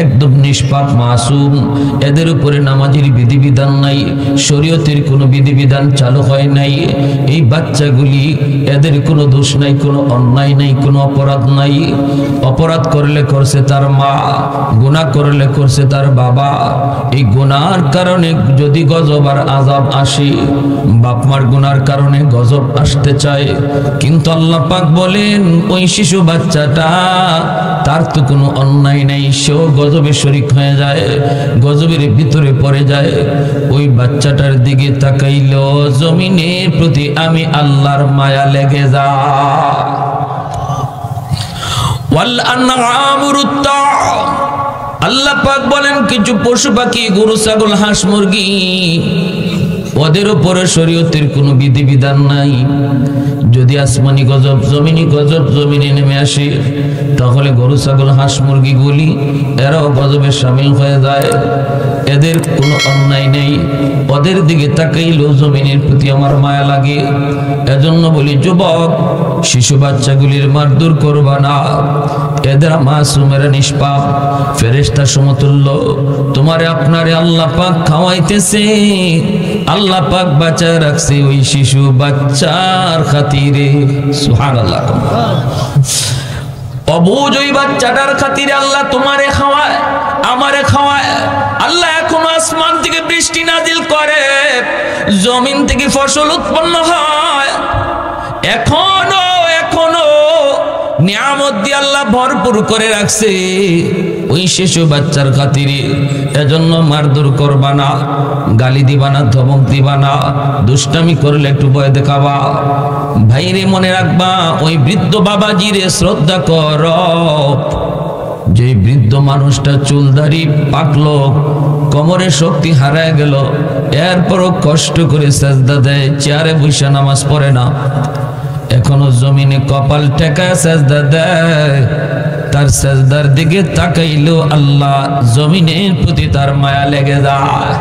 একদম নিষ্পাপ মাসুম, এদের উপরে নামাজের বিধিবিধান নাই, শরীয়তের কোনো বিধিবিধান চালু হয় নাই। এই বাচ্চাগুলি, এদের কোনো দোষ নাই, কোনো অন্যায় নাই, কোনো অপরাধ নাই। অপরাধ করলে করছে তার মা, গুনাহ করলে করছে তার বাবা। এই গুনার কারণে যদি গজব আর আযাব আসে, বাপ মার গুনার কারণে গজব আসতে চায়, কিন্তু আল্লাহ পাক বলেন ওই শিশু বাচ্চাটা, তার তো কোনো অন্যায় নাই, সেও গজবে শরীক হয়ে যায়, গজবের ভিতরে পড়ে যায়। ওই বাচ্চাটার দিকে তাকাইলো জমিনের প্রতি আমি আল্লাহর মায়া লেগে যায়। ওয়াল আনআমুরুত্তা, আল্লাহ পাক বলেন কিছু পশু পাখি, গরু ছাগল হাঁস মুরগি, ওদের উপরে শরীয়তের কোনো বিধিবিধান নাই। যদি আসমানি গজব, জমিনি গজব জমিনে নেমে আসে, তাহলে গরু ছাগল হাঁস মুরগি গুলি এরাও গজবে শামিল হয়ে যায়। এদের কোনো অন্যায় নেই, ওদের দিকে তাকাইলো জমিনের প্রতি আমার মায়া লাগে। এজন্য বলি যুবক, শিশু বাচ্চাগুলির মারধর করবা না, এদের মাসুমেরা নিষ্পাপ, ফেরেশতা সমতুল্য। তোমারে আপনারে আল্লাহ পাক খাওয়াইতেছে, আল্লাহ পাক বাঁচায় রাখছে ওই শিশু বাচ্চার খাতিরে। সুবহানাল্লাহ। অবুঝ ওই বাচ্চাটার খাতিরে আল্লাহ তোমারে খাওয়ায়, আমারে খাওয়ায়। আল্লাহ এখন আসমান থেকে বৃষ্টি নাজিল করে, জমিন থেকে ফসল উৎপন্ন হয়, এখনো নিয়ামত দিয়ে আল্লাহ ভরপুর করে রাখছে ওই শিশু বাচ্চার খাতিরে। এজন্য মারধর করবা না, গালি দিবা না, ধমক দিবা না, দুষ্টামি করলে একটু ভয় দেখাবা। ভাইরে মনে রাখবা, ওই বৃদ্ধ বাবাজিরে শ্রদ্ধা কর। যে বৃদ্ধ মানুষটা চুলদাড়ি পাকলো, কোমরে শক্তি হারায় গেল, এরপরও কষ্ট করে সিজদা দেয়, চেয়ারে বসে নামাজ পড়ে না, এখনো জমিনে কপাল টেকায় সিজদা দেয়, তার সিজদার দিকে তাকাইলো আল্লাহ জমিনের প্রতি তার মায়া লেগে যায়।